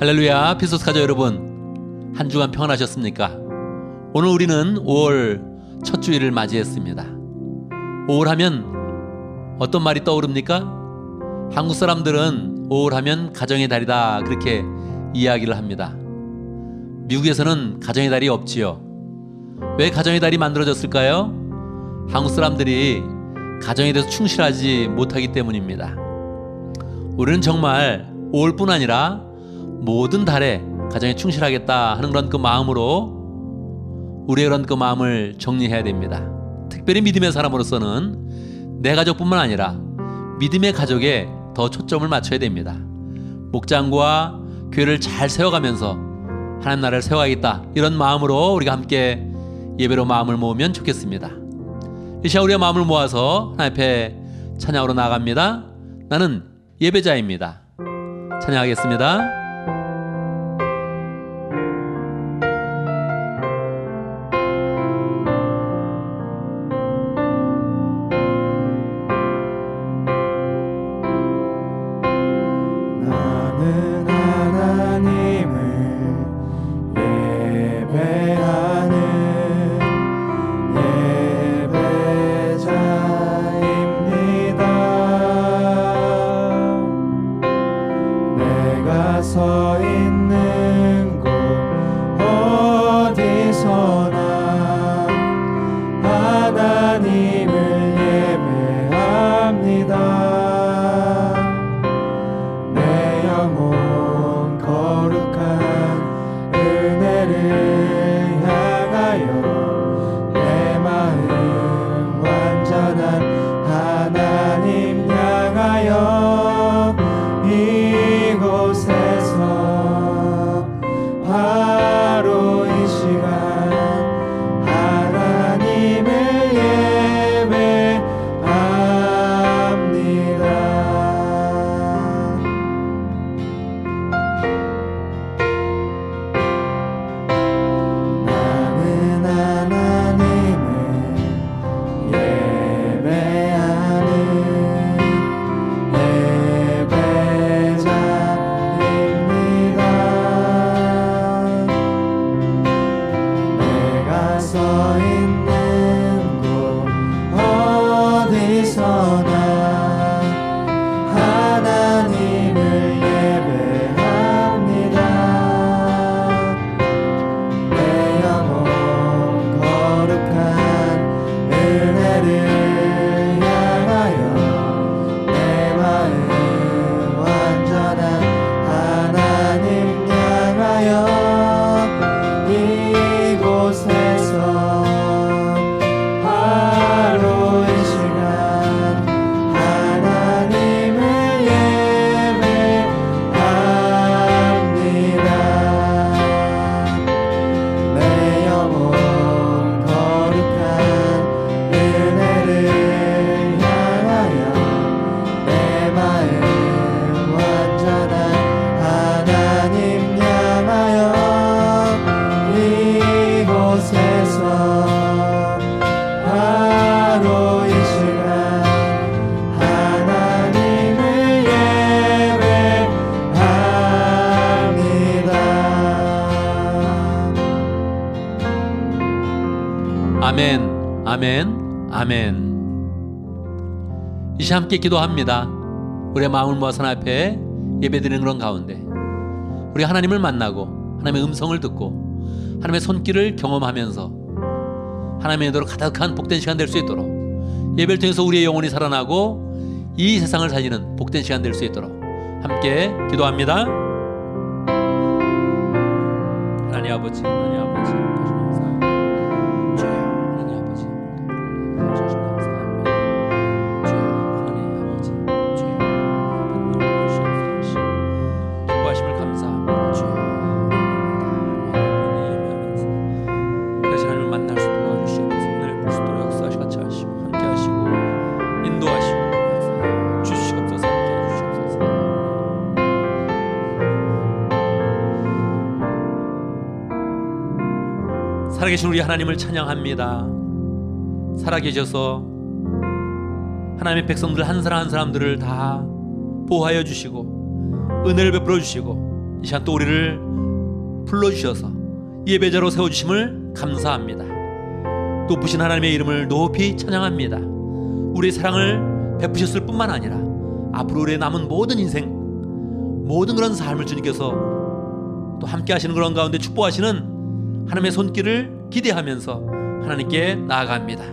할렐루야, 피소스 가족 여러분, 한 주간 평안하셨습니까? 오늘 우리는 5월 첫 주일을 맞이했습니다. 5월 하면 어떤 말이 떠오릅니까? 한국 사람들은 5월 하면 가정의 달이다, 그렇게 이야기를 합니다. 미국에서는 가정의 달이 없지요. 왜 가정의 달이 만들어졌을까요? 한국 사람들이 가정에 대해서 충실하지 못하기 때문입니다. 우리는 정말 5월뿐 아니라 모든 달에 가정에 충실하겠다 하는 그런 그 마음으로 우리의 그런 그 마음을 정리해야 됩니다. 특별히 믿음의 사람으로서는 내 가족뿐만 아니라 믿음의 가족에 더 초점을 맞춰야 됩니다. 목장과 교회를 잘 세워가면서 하나님 나라를 세워야겠다, 이런 마음으로 우리가 함께 예배로 마음을 모으면 좋겠습니다. 이 시간 우리의 마음을 모아서 하나님 앞에 찬양으로 나아갑니다. 나는 예배자입니다. 찬양하겠습니다. 나는 하나님을 예배하는 예배자입니다. 내가 서 있는 곳 어디서나 하나님을 예배합니다. 거룩한 은혜를 향하여 내 마음 완전한 하나님 향하여 이곳에서 바로 이 시간 하나님을 예배합니다. 서 있는 곳 어디서나 하나님을 예배합니다. 내 영혼 거룩한 은혜를 향하여 내 마음 완전한 하나님 향하여 이곳에서 바로 이 시간 하나님을 예배합니다. 내 영혼 거룩한 은혜를 향하여 내 마음 완전한 하나님 향하여 이곳에서 바로 이 시간 하나님을 예배합니다. 아멘, 아멘, 아멘. 이 시간 함께 기도합니다. 우리의 마음을 모아서 하나님 앞에 예배드리는 그런 가운데 우리 하나님을 만나고 하나님의 음성을 듣고 하나님의 손길을 경험하면서 하나님의 은혜로 가득한 복된 시간 될 수 있도록, 예배를 통해서 우리의 영혼이 살아나고 이 세상을 살리는 복된 시간 될 수 있도록 함께 기도합니다. 하나님 아버지, 하나님 아버지, 다시 감사합니다. 주여, 하나님 아버지, 다시 감사합니다. 주여, 하나님 아버지, 주여, 하나님 아버지, 기뻐하심을 감사합니다. 주여, 하나님을 만날 수 있도록 도와주시옵소서. 은혜를 볼 수 있도록 역사하시고 같이 하시고 함께 하시고 인도하시고 주시옵소서. 함께 해주시옵소서. 살아계신 우리 하나님을 찬양합니다. 살아계셔서 하나님의 백성들 한 사람 한 사람들을 다 보호하여 주시고 은혜를 베풀어 주시고 이 시간 또 우리를 불러주셔서 예배자로 세워주심을 감사합니다. 높으신 하나님의 이름을 높이 찬양합니다. 우리의 사랑을 베푸셨을 뿐만 아니라 앞으로 우리의 남은 모든 인생, 모든 그런 삶을 주님께서 또 함께 하시는 그런 가운데 축복하시는 하나님의 손길을 기대하면서 하나님께 나아갑니다.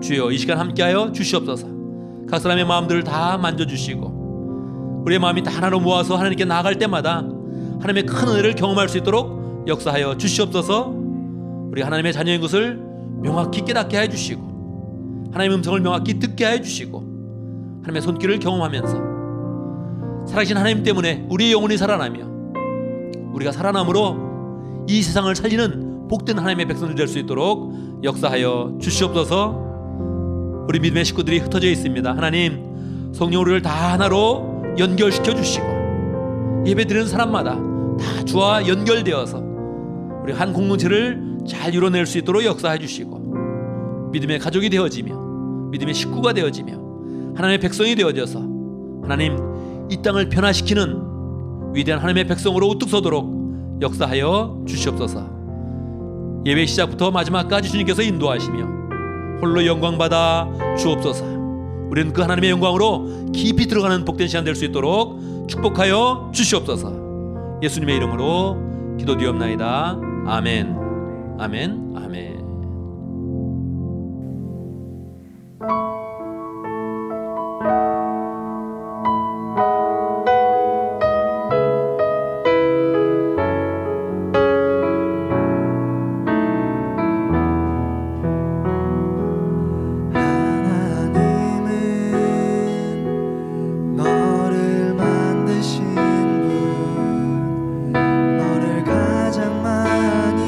주여, 이 시간 함께하여 주시옵소서. 각 사람의 마음들을 다 만져주시고 우리의 마음이 다 하나로 모아서 하나님께 나아갈 때마다 하나님의 큰 은혜를 경험할 수 있도록 역사하여 주시옵소서. 우리 하나님의 자녀인 것을 명확히 깨닫게 해주시고 하나님의 음성을 명확히 듣게 해주시고 하나님의 손길을 경험하면서 살아계신 하나님 때문에 우리의 영혼이 살아나며 우리가 살아남으로 이 세상을 살리는 복된 하나님의 백성들 될 수 있도록 역사하여 주시옵소서. 우리 믿음의 식구들이 흩어져 있습니다. 하나님, 성령 우리를 다 하나로 연결시켜 주시고 예배드리는 사람마다 다 주와 연결되어서 우리 한 공동체를 잘 이뤄낼 수 있도록 역사해 주시고 믿음의 가족이 되어지며 믿음의 식구가 되어지며 하나님의 백성이 되어져서 하나님, 이 땅을 변화시키는 위대한 하나님의 백성으로 우뚝 서도록 역사하여 주시옵소서. 예배 시작부터 마지막까지 주님께서 인도하시며 홀로 영광받아 주옵소서. 우리는 그 하나님의 영광으로 깊이 들어가는 복된 시간 될 수 있도록 축복하여 주시옵소서. 예수님의 이름으로 기도드리옵나이다. 아멘. 아멘. 아멘. 하나님은 너를 만드신 분, 너를 가장 많이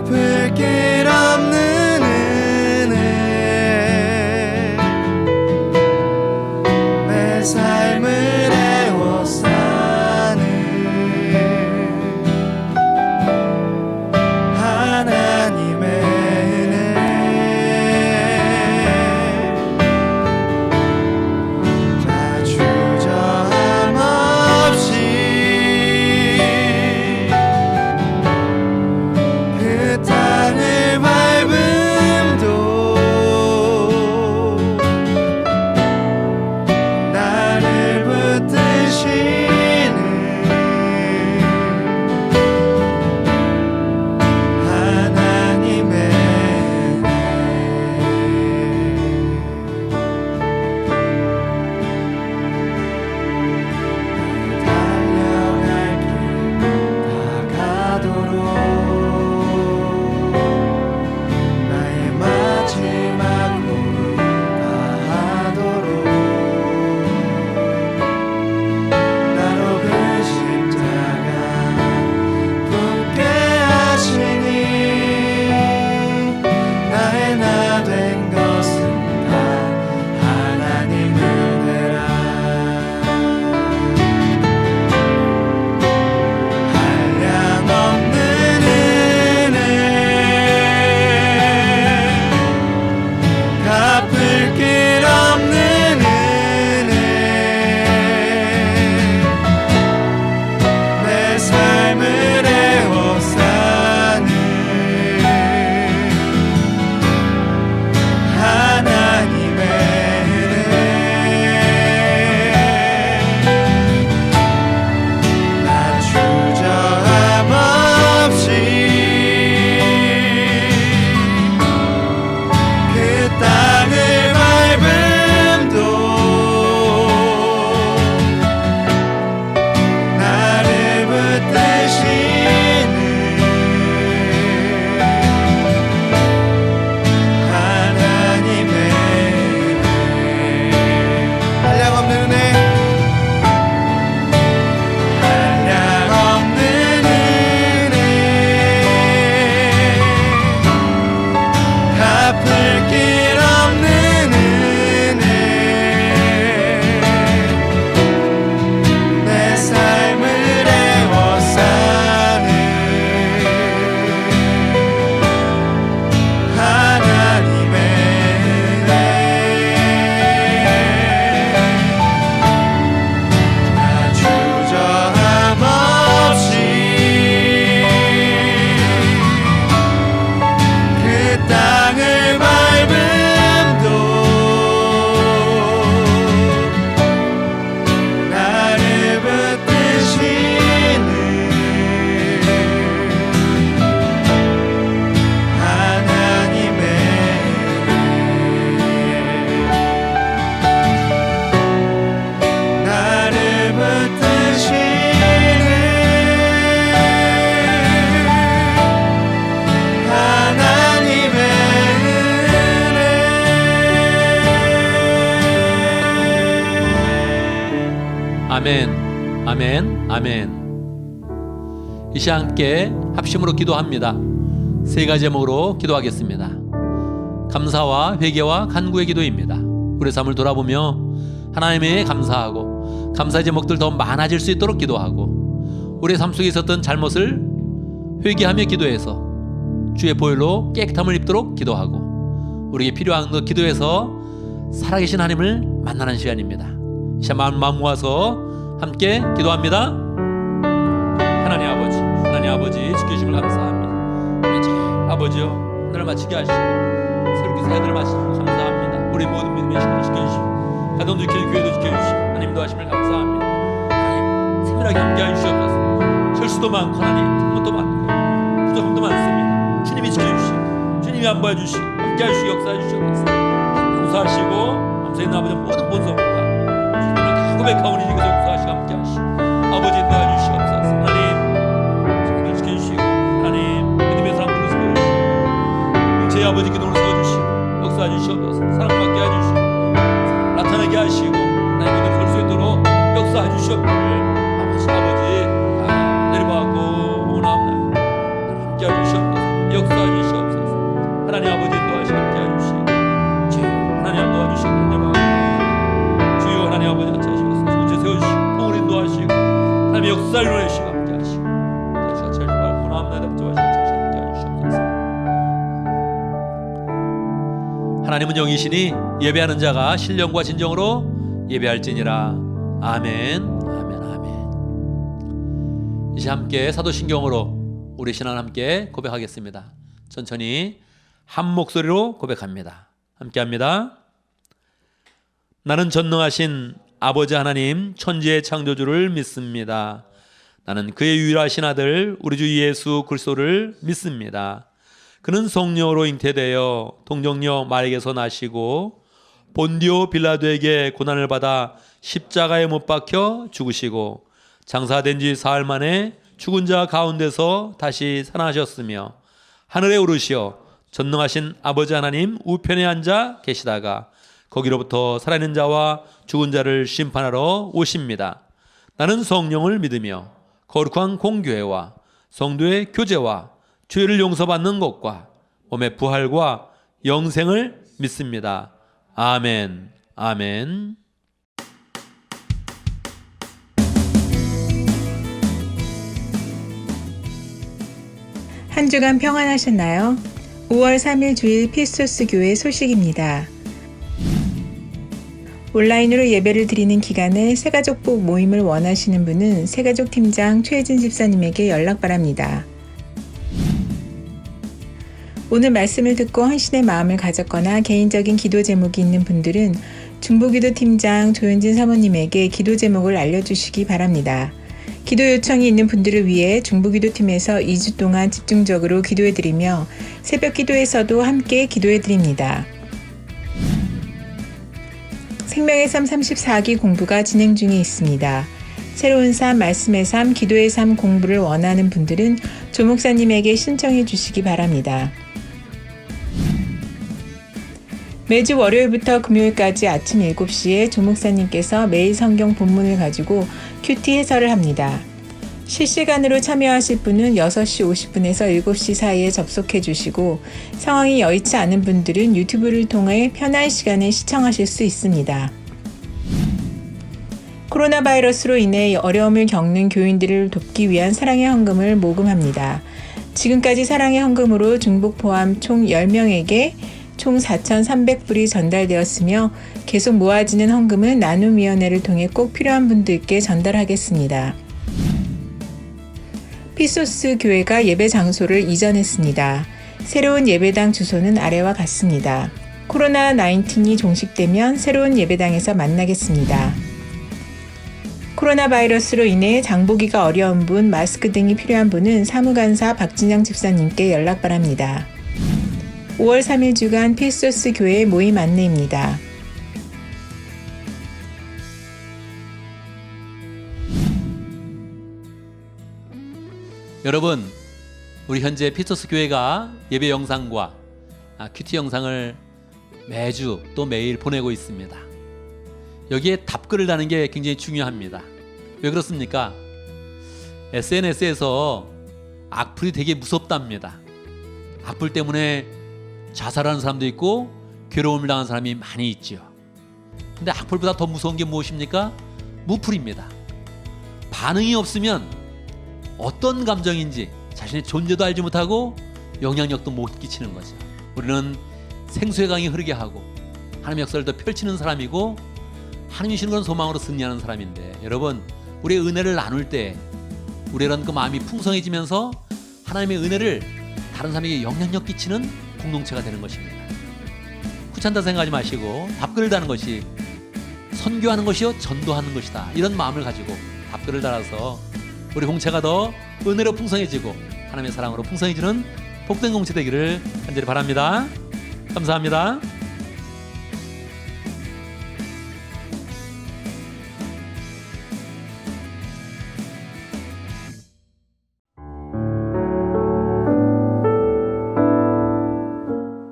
갚을 길 없는 은혜 내 삶을 애워싸는 하나님의 은혜 나 주저함 없이 그 땅을 밟음도 나를 붙드시는 하나님의 은혜 달려갈 길 다가도록 나의 마지막 꿈을 다하도록 나로 그 십자가 품게 하시니 나의 나 된 것은 다 하나님 은혜라 한량없는 은혜 갚을 길 없는 은혜 내 삶을 애워싸는 하나님의 은혜 나 주저함 없이 그 땅을 밟음도 나를 붙드시는 하나님의 은혜 한량없는 은혜 한량없는 은혜 갚을 길 없는 은혜 내 삶을 애워싸는 하나님의 은혜 나 주저함 없이 그 땅을 밟음도 나를 붙드시는 하나님의 은혜 나를 붙드시는 하나님의 은혜 아멘, 아멘, 아멘. 이 시간 함께 합심으로 기도합니다. 세 가지 제목으로 기도하겠습니다. 감사와 회개와 간구의 기도입니다. 우리 삶을 돌아보며 하나님에 감사하고 감사의 제목들 더 많아질 수 있도록 기도하고 우리의 삶 속에 있었던 잘못을 회개하며 기도해서 주의 보혈로 깨끗함을 입도록 기도하고 우리에게 필요한 것 기도해서 살아계신 하나님을 만나는 시간입니다. 이 시간 마음 모아서 함께 기도합니다. 하나님 아버지 지켜주심을 감사합니다. 이제 아버지요 하늘을 마치게 하시고 설교사 하늘을 마치고 감사합니다. 우리 모든 믿음의 시간을 지켜주시고 가정도 지켜주시고 교회도 지켜주시고 하나님 도와주심을 감사합니다. 하나님 세밀하게 함께 하시옵소서. 실수도 많고 하나님 잘못도 많고 부족함도 많습니다. 주님이 지켜주시고 주님이 안보해 주시고 함께 하시고 역사해 주시옵소서. 용서하시고 감사의 아버지 모든 본성과 주님을 다 고백하오니 이것을 용서하시고 함께 하시고 아버지 인도해 주시옵소서. 하나님 저희를 지켜주시고 하나님 믿음의 사람들을 세워주시고 제 아버지 기도를 세워주시고 역사해 주시옵소서. 사랑받게 해주시고 나타나게 하시고 하나님 믿음 설 수 있도록 역사해 주시옵기를 아버지 내려받고 원하옵나이다. 함께 해주시옵소서. 역사해 주시옵소서. 하나님 아버지 인도하시고 함께해 주시고 주여 하나님 도와주시고 감사합니다. 주여 하나님 아버지 같이 하시옵소서. 문제 세워주시고 통을 인도하시고 하나님 역사를 이루어주시고 함께하시고 같이 하시고 고나옵나이다 붙잡아주시고 같이 함께해 주시옵소서. 하나님은 영이시니 예배하는 자가 신령과 진정으로 예배할지니라. 아멘 아멘 아멘. 이제 함께 사도신경으로 우리 신앙을 함께 고백하겠습니다. 천천히 한 목소리로 고백합니다. 함께합니다. 나는 전능하신 아버지 하나님 천지의 창조주를 믿습니다. 나는 그의 유일하신 아들 우리 주 예수 그리스도를 믿습니다. 그는 성령으로 잉태되어 동정녀 마리에게서 나시고 본디오 빌라도에게 고난을 받아 십자가에 못 박혀 죽으시고 장사된 지 사흘 만에 죽은 자 가운데서 다시 살아나셨으며 하늘에 오르시어 전능하신 아버지 하나님 우편에 앉아 계시다가 거기로부터 살아있는 자와 죽은 자를 심판하러 오십니다. 나는 성령을 믿으며 거룩한 공교회와 성도의 교제와 죄를 용서받는 것과 몸의 부활과 영생을 믿습니다. 아멘 아멘. 한 주간 평안하셨나요? 5월 3일 주일 피스토스 교회 소식입니다. 온라인으로 예배를 드리는 기간에 새가족복 모임을 원하시는 분은 새가족 팀장 최혜진 집사님에게 연락 바랍니다. 오늘 말씀을 듣고 헌신의 마음을 가졌거나 개인적인 기도 제목이 있는 분들은 중보기도 팀장 조현진 사모님에게 기도 제목을 알려주시기 바랍니다. 기도 요청이 있는 분들을 위해 중보기도팀에서 2주 동안 집중적으로 기도해드리며 새벽 기도에서도 함께 기도해드립니다. 생명의 삶 34기 공부가 진행 중에 있습니다. 새로운 삶, 말씀의 삶, 기도의 삶 공부를 원하는 분들은 조 목사님에게 신청해 주시기 바랍니다. 매주 월요일부터 금요일까지 아침 7시에 조 목사님께서 매일 성경 본문을 가지고 큐티 해설을 합니다. 실시간으로 참여하실 분은 6시 50분에서 7시 사이에 접속해 주시고 상황이 여의치 않은 분들은 유튜브를 통해 편한 시간에 시청하실 수 있습니다. 코로나 바이러스로 인해 어려움을 겪는 교인들을 돕기 위한 사랑의 헌금을 모금합니다. 지금까지 사랑의 헌금으로 중복 포함 총 10명에게 총 4,300불이 전달되었으며 계속 모아지는 헌금은 나눔위원회를 통해 꼭 필요한 분들께 전달하겠습니다. 피소스 교회가 예배 장소를 이전했습니다. 새로운 예배당 주소는 아래와 같습니다. 코로나19이 종식되면 새로운 예배당에서 만나겠습니다. 코로나 바이러스로 인해 장보기가 어려운 분, 마스크 등이 필요한 분은 사무간사 박진영 집사님께 연락 바랍니다. 5월 3일 주간 피소스 교회 모임 안내입니다. 여러분, 우리 현재 피소스 교회가 예배 영상과 큐티 영상을 매주 또 매일 보내고 있습니다. 여기에 답글을 다는 게 굉장히 중요합니다. 왜 그렇습니까? SNS에서 악플이 되게 무섭답니다. 악플 때문에 자살하는 사람도 있고 괴로움을 당하는 사람이 많이 있지요. 근데 악플보다 더 무서운 게 무엇입니까? 무플입니다. 반응이 없으면 어떤 감정인지 자신의 존재도 알지 못하고 영향력도 못 끼치는 거죠. 우리는 생수의 강이 흐르게 하고 하나님의 역사를 더 펼치는 사람이고 하나님이 주시는 건 소망으로 승리하는 사람인데, 여러분, 우리의 은혜를 나눌 때 우리는 그 마음이 풍성해지면서 하나님의 은혜를 다른 사람에게 영향력 끼치는 공동체가 되는 것입니다. 귀찮다 생각하지 마시고 답글을 다는 것이 선교하는 것이요 전도하는 것이다, 이런 마음을 가지고 답글을 달아서 우리 공체가 더 은혜로 풍성해지고 하나님의 사랑으로 풍성해지는 복된 공체 되기를 간절히 바랍니다. 감사합니다.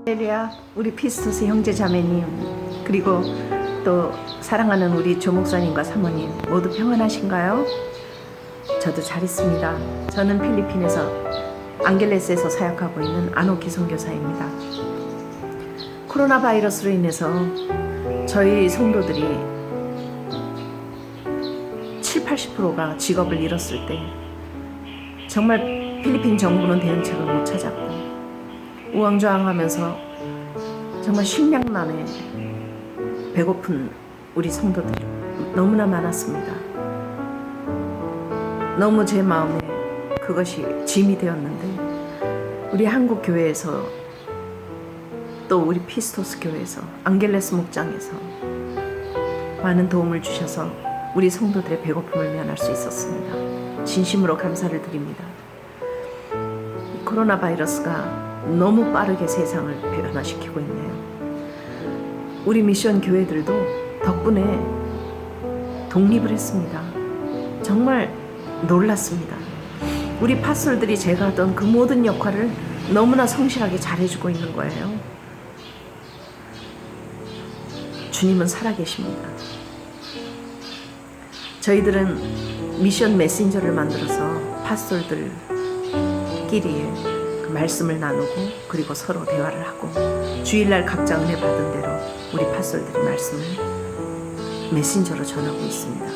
할렐루야, 우리 피스토스 형제 자매님, 그리고 또 사랑하는 우리 조 목사님과 사모님 모두 평안하신가요? 저도 잘 있습니다. 저는 필리핀에서 앙겔레스에서 사역하고 있는 안옥희 선교사입니다. 코로나 바이러스로 인해서 저희 성도들이 70-80%가 직업을 잃었을 때 정말 필리핀 정부는 대응책을 못 찾았고 우왕좌왕하면서 정말 식량난에 배고픈 우리 성도들이 너무나 많았습니다. 너무 제 마음에 그것이 짐이 되었는데 우리 한국 교회에서 또 우리 피스토스 교회에서 앙겔레스 목장에서 많은 도움을 주셔서 우리 성도들의 배고픔을 면할 수 있었습니다. 진심으로 감사를 드립니다. 이 코로나 바이러스가 너무 빠르게 세상을 변화시키고 있네요. 우리 미션 교회들도 덕분에 독립을 했습니다. 정말 놀랐습니다. 우리 파솔들이 제가 하던 그 모든 역할을 너무나 성실하게 잘해주고 있는 거예요. 주님은 살아계십니다. 저희들은 미션 메신저를 만들어서 파솔들끼리 그 말씀을 나누고 그리고 서로 대화를 하고 주일날 각자 은혜 받은 대로 우리 파솔들이 말씀을 메신저로 전하고 있습니다.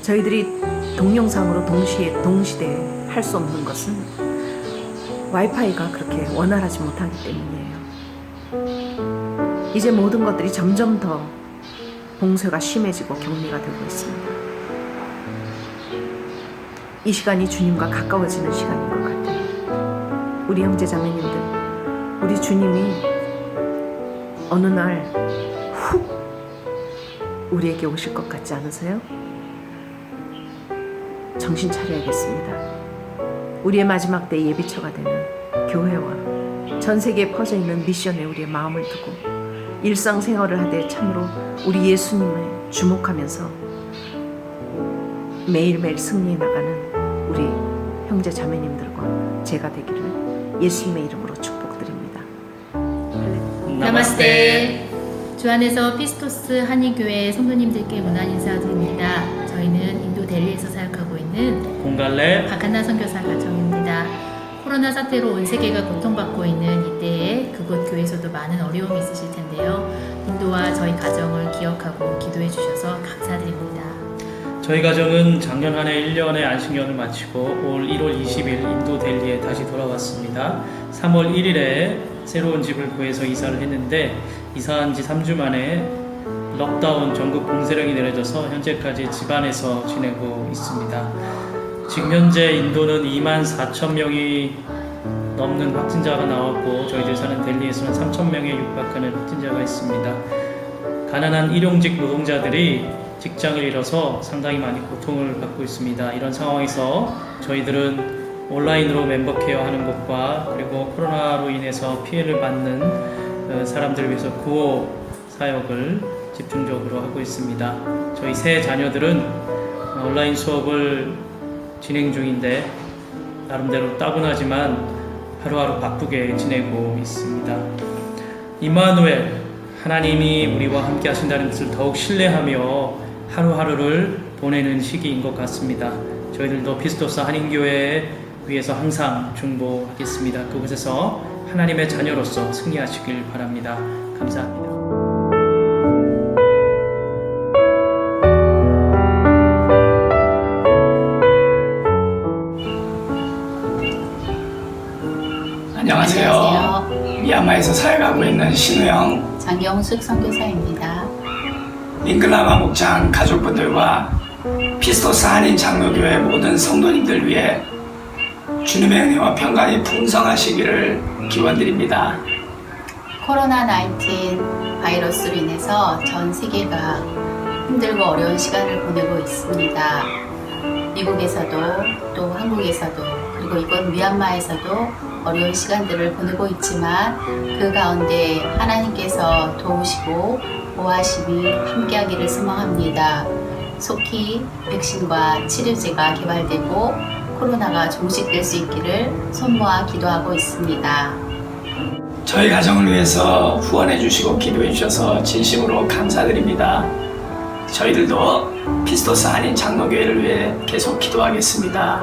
저희들이 동영상으로 동시대에 할 수 없는 것은 와이파이가 그렇게 원활하지 못하기 때문이에요. 이제 모든 것들이 점점 더 봉쇄가 심해지고 격리가 되고 있습니다. 이 시간이 주님과 가까워지는 시간인 것 같아요. 우리 형제 자매님들, 우리 주님이 어느 날 훅 우리에게 오실 것 같지 않으세요? 정신 차려야겠습니다. 우리의 마지막 때 예비처가 되는 교회와 전 세계에 퍼져 있는 미션에 우리의 마음을 두고 일상생활을 하되 참으로 우리 예수님을 주목하면서 매일매일 승리해 나가는 우리 형제 자매님들과 제가 되기를 예수님의 이름으로 축복드립니다. 나마스테. 주 안에서 피스토스 한인교회 성도님들께 문안 인사드립니다. 저희는 인도 델리에서 사역하고 있는 공갈래 박한나 선교사 가정입니다. 코로나 사태로 온 세계가 고통받고 있는 이때에 그곳 교회에서도 많은 어려움이 있으실 텐데요. 인도와 저희 가정을 기억하고 기도해 주셔서 감사드립니다. 저희 가정은 작년 한 해 1년의 안식년을 마치고 올 1월 20일 인도 델리에 다시 돌아왔습니다. 3월 1일에 새로운 집을 구해서 이사를 했는데 이사한 지 3주 만에 럭다운 전국 봉쇄령이 내려져서 현재까지 집 안에서 지내고 있습니다. 지금 현재 인도는 24,000명이 넘는 확진자가 나왔고 저희들 사는 델리에서는 3,000명에 육박하는 확진자가 있습니다. 가난한 일용직 노동자들이 직장을 잃어서 상당히 많이 고통을 받고 있습니다. 이런 상황에서 저희들은 온라인으로 멤버 케어하는 것과 그리고 코로나로 인해서 피해를 받는 사람들을 위해서 구호 사역을 집중적으로 하고 있습니다. 저희 세 자녀들은 온라인 수업을 진행 중인데 나름대로 따분하지만 하루하루 바쁘게 지내고 있습니다. 임마누엘, 하나님이 우리와 함께 하신다는 것을 더욱 신뢰하며 하루하루를 보내는 시기인 것 같습니다. 저희들도 피스토스 한인교회에 위해서 항상 중보하겠습니다. 그곳에서 하나님의 자녀로서 승리하시길 바랍니다. 감사합니다. 안녕하세요. 미얀마에서 사역하고 있는 신우영, 장경숙 선교사입니다. 링글라마 목장 가족분들과 피스토스 한인 장로교회 모든 성도님들 위해 주님의 은혜와 평강이 풍성하시기를 기원드립니다. 코로나19 바이러스로 인해서 전 세계가 힘들고 어려운 시간을 보내고 있습니다. 미국에서도 또 한국에서도 그리고 이번 미얀마에서도 어려운 시간들을 보내고 있지만 그 가운데 하나님께서 도우시고 보호하심이 함께하기를 소망합니다. 속히 백신과 치료제가 개발되고 코로나가 종식될 수 있기를 손모아 기도하고 있습니다. 저희 가정을 위해서 후원해 주시고 기도해 주셔서 진심으로 감사드립니다. 저희들도 피스토스 한인 장로교회를 위해 계속 기도하겠습니다.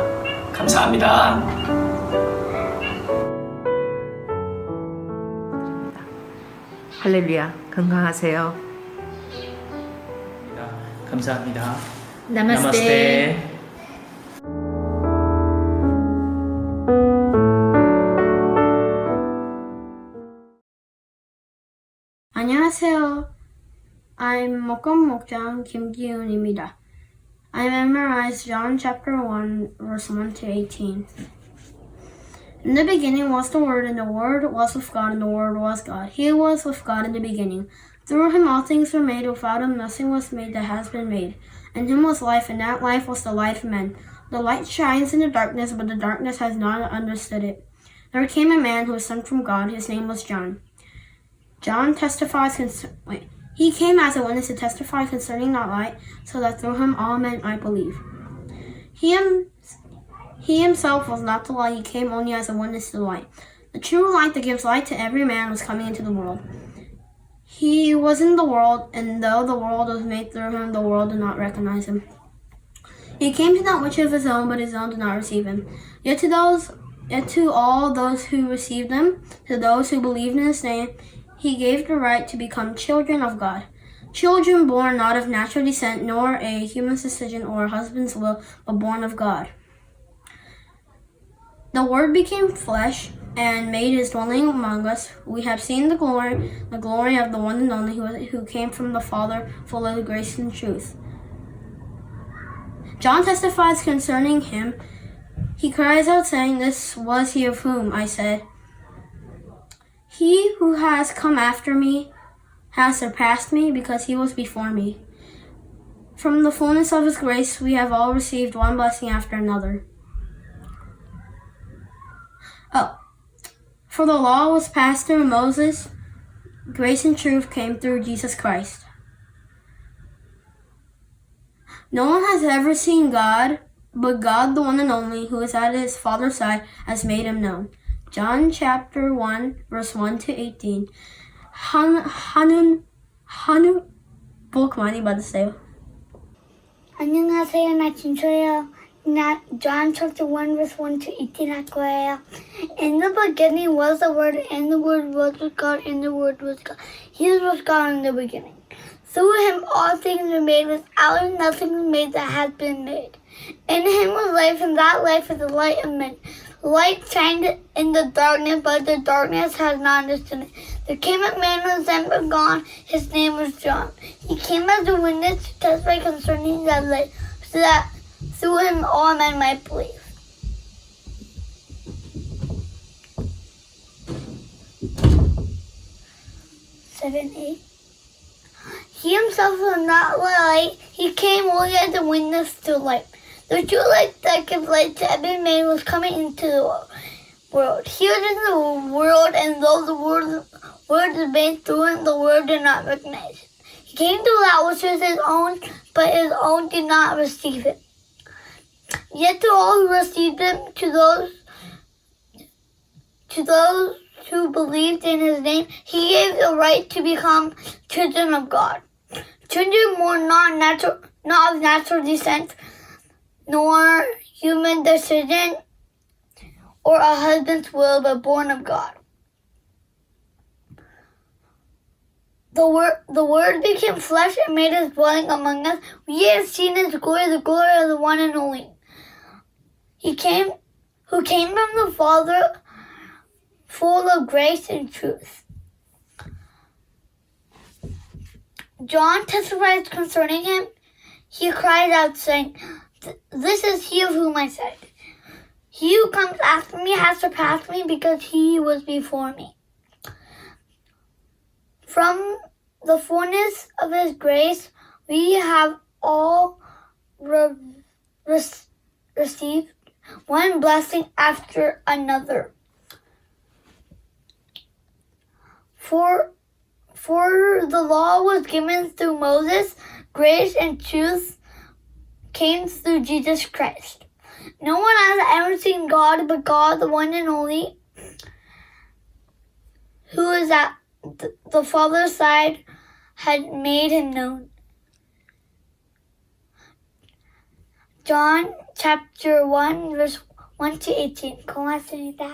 감사합니다. 할렐루야. 건강하세요. 감사합니다. 나마스테. 안녕하세요. I'm Mokam Mokjang Kim Gi-yoon입니다. I memorized John chapter 1, verse 1 to 18. In the beginning was the Word, and the Word was with God, and the Word was God. He was with God in the beginning. Through him all things were made. Without him nothing was made that has been made. In him was life, and that life was the light of men. The light shines in the darkness, but the darkness has not understood it. There came a man who was sent from God. His name was John. John testifies He came as a witness to testify concerning that light, so that through him all men might believe. He himself was not the light, he came only as a witness to the light. The true light that gives light to every man was coming into the world. He was in the world, and though the world was made through him, the world did not recognize him. He came to that which of his own, but his own did not receive him. Yet to all those who received him, to those who believed in his name, he gave the right to become children of God. Children born not of natural descent, nor a human's decision or a husband's will, but born of God. The Word became flesh and made his dwelling among us. We have seen the glory of the one and only who came from the Father, full of grace and truth. John testifies concerning him. He cries out, saying, "This was he of whom I said, He who has come after me has surpassed me, because he was before me." From the fullness of his grace we have all received one blessing after another. For the law was passed through Moses, grace and truth came through Jesus Christ. No one has ever seen God, but God, the one and only, who is at his Father's side, has made him known. John chapter 1, verse 1 to 18. 한우 복 많이 받으세요. 안녕하세요. 나 진초예요. 나 John chapter 1 verse 1 to 18 할 거예요. In the beginning was the Word, and the Word was with God, and the Word was God. He was with God in the beginning. Through him all things were made. Without him nothing was made that has been made. In him was life, and that life is the light of men. Light shined in the darkness, but the darkness has not understood it. There came a man who was then but gone. His name was John. He came as a witness to testify concerning that light, so that through him all men might believe. Seven, 8. He himself was not light. He came only as a witness to light. The true light that gives light to every man was coming into the world. He was in the world, and though the word was made through him, the world did not recognize him. He came to that which was his own, but his own did not receive him. Yet to all who received him, to those who believed in his name, he gave the right to become children of God. Children born not of natural descent, nor human decision or a husband's will, but born of God. The word became flesh and made his dwelling among us. We have seen his glory, the glory of the one and only. Who came from the Father, full of grace and truth. John testifies concerning him. He cried out, saying, "This is he of whom I said, He who comes after me has surpassed me, because he was before me." From the fullness of his grace, we have all received one blessing after another. For the law was given through Moses, grace and truth came through Jesus Christ. No one has ever seen God, but God, the one and only, who is at the Father's side, had made him known. John chapter 1 verse 1 to 18. 고맙습니다.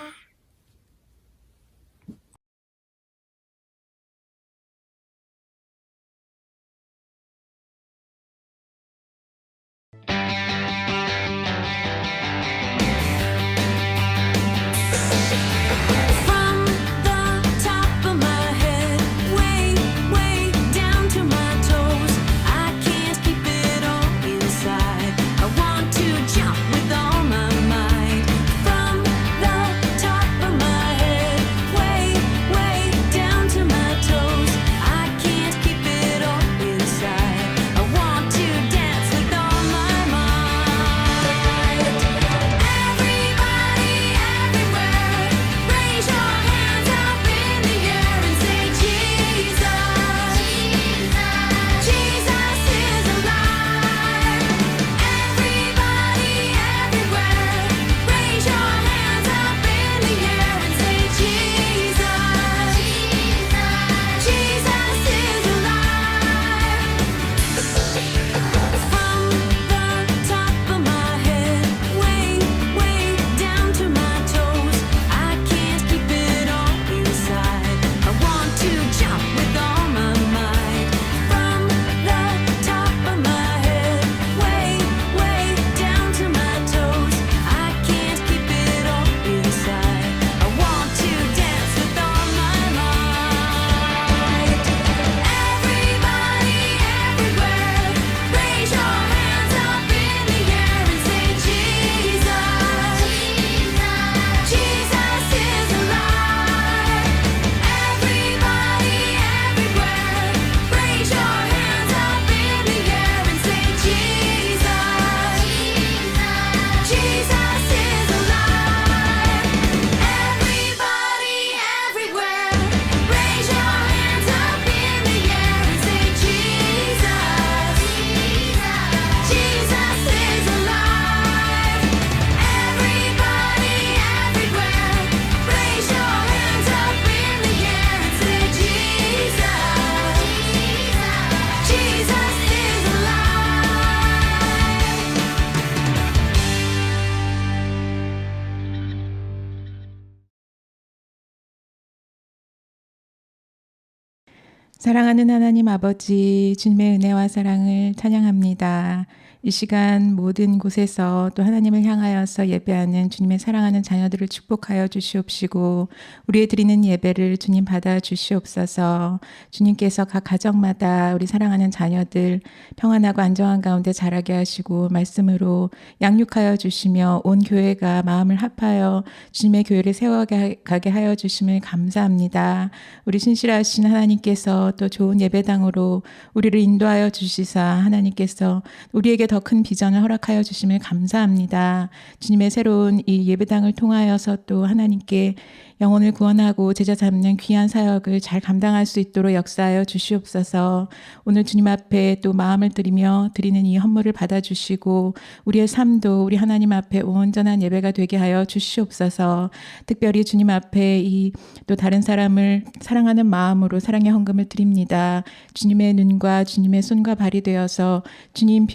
사랑하는 하나님 아버지, 주님의 은혜와 사랑을 찬양합니다. 이 시간 모든 곳에서 또 하나님을 향하여서 예배하는 주님의 사랑하는 자녀들을 축복하여 주시옵시고 우리의 드리는 예배를 주님 받아 주시옵소서. 주님께서 각 가정마다 우리 사랑하는 자녀들 평안하고 안정한 가운데 자라게 하시고 말씀으로 양육하여 주시며 온 교회가 마음을 합하여 주님의 교회를 세워가게 하여 주심을 감사합니다. 우리 신실하신 하나님께서 또 좋은 예배당으로 우리를 인도하여 주시사 하나님께서 우리에게 더 큰 비전을 허락하여 주심을 감사합니다. 주님의 새로운 이 예배당을 통하여서 또 하나님께 영혼을 구원하고 제자 잡는 귀한 사역을 잘 감당할 수 있도록 역사하여 주시옵소서. 오늘 주님 앞에 또 마음을 드리며 드리는 이 헌물을 받아주시고 우리의 삶도 우리 하나님 앞에 온전한 예배가 되게 하여 주시옵소서. 특별히 주님 앞에 이 또 다른 사람을 사랑하는 마음으로 사랑의 헌금을 드립니다. 주님의 눈과 주님의 손과 발이 되어서 주님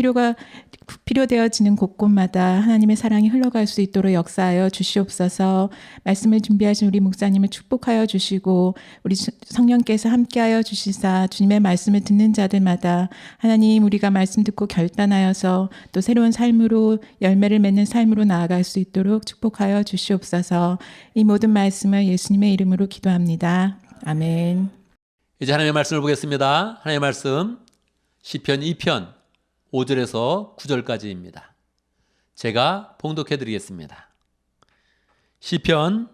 필요되어지는 곳곳마다 하나님의 사랑이 흘러갈 수 있도록 역사하여 주시옵소서. 말씀을 준비하신 우리 목사님을 축복하여 주시고 우리 성령께서 함께하여 주시사 주님의 말씀을 듣는 자들마다 하나님 우리가 말씀 듣고 결단하여서 또 새로운 삶으로 열매를 맺는 삶으로 나아갈 수 있도록 축복하여 주시옵소서. 이 모든 말씀을 예수님의 이름으로 기도합니다. 아멘. 이제 하나님의 말씀을 보겠습니다. 하나님의 말씀 시편 2편 5절에서 9절까지입니다. 제가 봉독해 드리겠습니다. 시편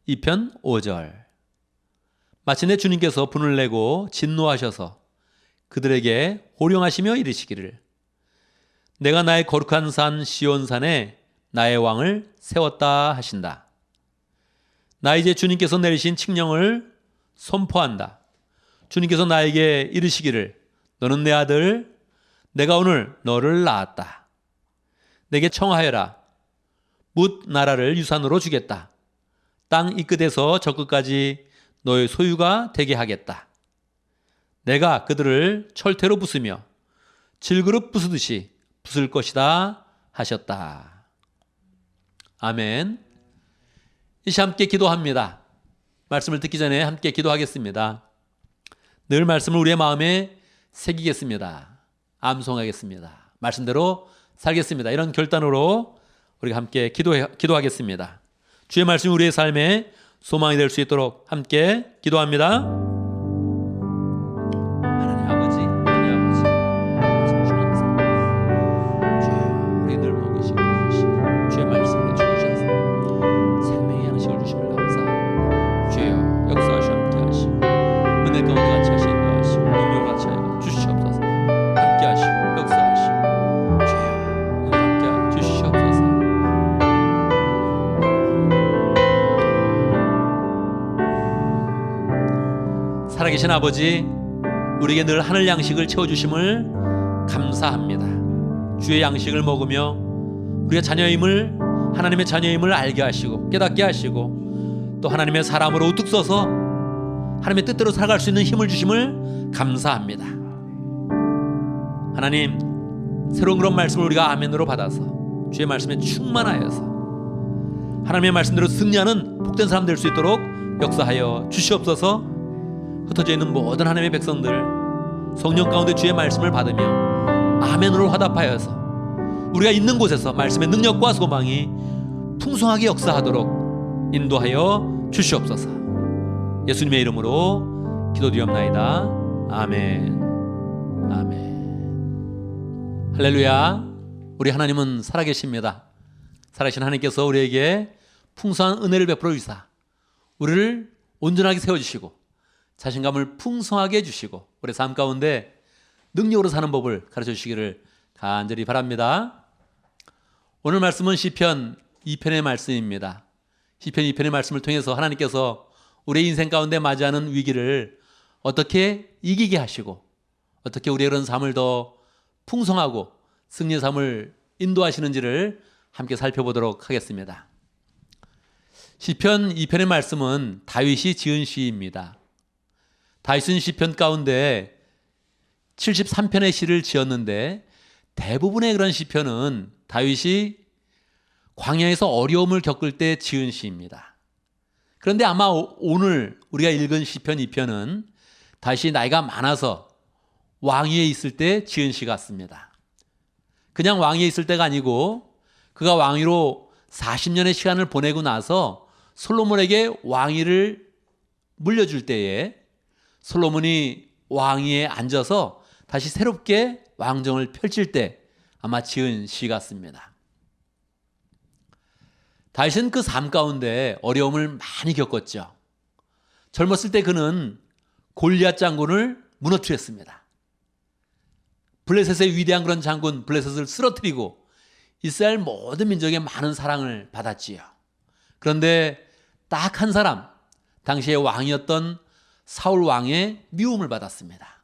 2편 5절. 마침내 주님께서 분을 내고 진노하셔서 그들에게 호령하시며 이르시기를 내가 나의 거룩한 산 시온산에 나의 왕을 세웠다 하신다. 나 이제 주님께서 내리신 칙령을 선포한다. 주님께서 나에게 이르시기를 너는 내 아들 내가 오늘 너를 낳았다. 내게 청하여라. 뭇 나라를 유산으로 주겠다. 땅 이 끝에서 저 끝까지 너의 소유가 되게 하겠다. 내가 그들을 철퇴로 부수며 질그릇 부수듯이 부술 것이다 하셨다. 아멘. 이제 함께 기도합니다. 말씀을 듣기 전에 함께 기도하겠습니다. 늘 말씀을 우리의 마음에 새기겠습니다. 암송하겠습니다. 말씀대로 살겠습니다. 이런 결단으로 우리가 함께 기도하겠습니다. 주의 말씀이 우리의 삶에 소망이 될 수 있도록 함께 기도합니다. 하나님 아버지, 주여 우리 늘 먹이시고 주의 말씀으로 주셔서 생명의 양식을 주심을 감사합니다. 주여 역사하시 함께 하시고 은혜 가운데 같이 하시 인도하시고 능력을 같이 하여 주시옵소서. 함께 하시고 역사하시고 주여 오늘 함께 하여 주시옵소서. 살아계신 아버지, 우리에게 늘 하늘 양식을 채워주심을 감사합니다. 주의 양식을 먹으며 우리의 자녀임을 하나님의 자녀임을 알게 하시고 깨닫게 하시고 또 하나님의 사람으로 우뚝 서서 하나님의 뜻대로 살아갈 수 있는 힘을 주심을 감사합니다. 하나님, 새로운 그런 말씀을 우리가 아멘으로 받아서 주의 말씀에 충만하여서 하나님의 말씀대로 승리하는 복된 사람 될 수 있도록 역사하여 주시옵소서. 흩어져 있는 모든 하나님의 백성들 성령 가운데 주의 말씀을 받으며 아멘으로 화답하여서 우리가 있는 곳에서 말씀의 능력과 소망이 풍성하게 역사하도록 인도하여 주시옵소서. 예수님의 이름으로 기도드리옵나이다. 아멘. 아멘. 할렐루야. 우리 하나님은 살아계십니다. 살아계신 하나님께서 우리에게 풍성한 은혜를 베풀어 주사 우리를 온전하게 세워주시고 자신감을 풍성하게 해주시고 우리 삶 가운데 능력으로 사는 법을 가르쳐 주시기를 간절히 바랍니다. 오늘 말씀은 시편 2편의 말씀입니다. 시편 2편의 말씀을 통해서 하나님께서 우리의 인생 가운데 맞이하는 위기를 어떻게 이기게 하시고 어떻게 우리의 그런 삶을 더 풍성하고 승리의 삶을 인도하시는지를 함께 살펴보도록 하겠습니다. 시편 2편의 말씀은 다윗이 지은 시입니다. 다윗은 시편 가운데 73편의 시를 지었는데 대부분의 그런 시편은 다윗이 광야에서 어려움을 겪을 때 지은 시입니다. 그런데 아마 오늘 우리가 읽은 시편 2편은 다윗이 나이가 많아서 왕위에 있을 때 지은 시 같습니다. 그냥 왕위에 있을 때가 아니고 그가 왕위로 40년의 시간을 보내고 나서 솔로몬에게 왕위를 물려줄 때에 솔로몬이 왕위에 앉아서 다시 새롭게 왕정을 펼칠 때 아마 지은 시 같습니다. 다윗은 그 삶 가운데 어려움을 많이 겪었죠. 젊었을 때 그는 골리앗 장군을 무너뜨렸습니다. 블레셋의 위대한 그런 장군 블레셋을 쓰러뜨리고 이스라엘 모든 민족의 많은 사랑을 받았지요. 그런데 딱 한 사람, 당시의 왕이었던 사울 왕의 미움을 받았습니다.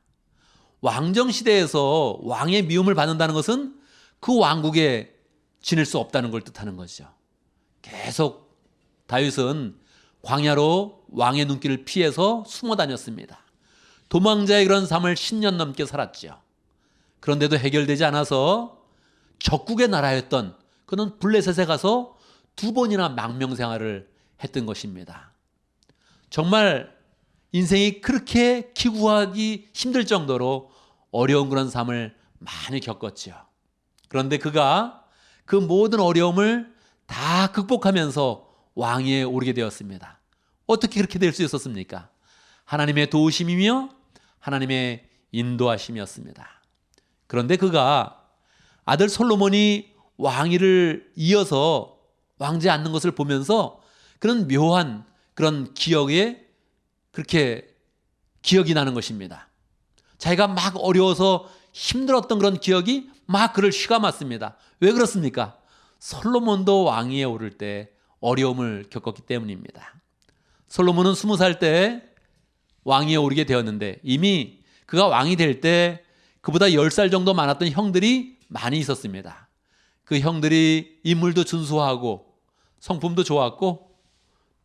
왕정 시대에서 왕의 미움을 받는다는 것은 그 왕국에 지낼 수 없다는 걸 뜻하는 거죠. 계속 다윗은 광야로 왕의 눈길을 피해서 숨어 다녔습니다. 도망자의 그런 삶을 10년 넘게 살았죠. 그런데도 해결되지 않아서 적국의 나라였던 그는 블레셋에 가서 2번이나 망명생활을 했던 것입니다. 정말 인생이 그렇게 기구하기 힘들 정도로 어려운 그런 삶을 많이 겪었죠. 그런데 그가 그 모든 어려움을 다 극복하면서 왕위에 오르게 되었습니다. 어떻게 그렇게 될 수 있었습니까? 하나님의 도우심이며 하나님의 인도하심이었습니다. 그런데 그가 아들 솔로몬이 왕위를 이어서 왕제에 앉는 것을 보면서 그런 묘한 그런 기억에 그렇게 기억이 나는 것입니다. 자기가 막 어려워서 힘들었던 그런 기억이 막 그를 휘감았습니다. 왜 그렇습니까? 솔로몬도 왕위에 오를 때 어려움을 겪었기 때문입니다. 솔로몬은 20살 때 왕위에 오르게 되었는데 이미 그가 왕이 될 때 그보다 10살 정도 많았던 형들이 많이 있었습니다. 그 형들이 인물도 준수하고 성품도 좋았고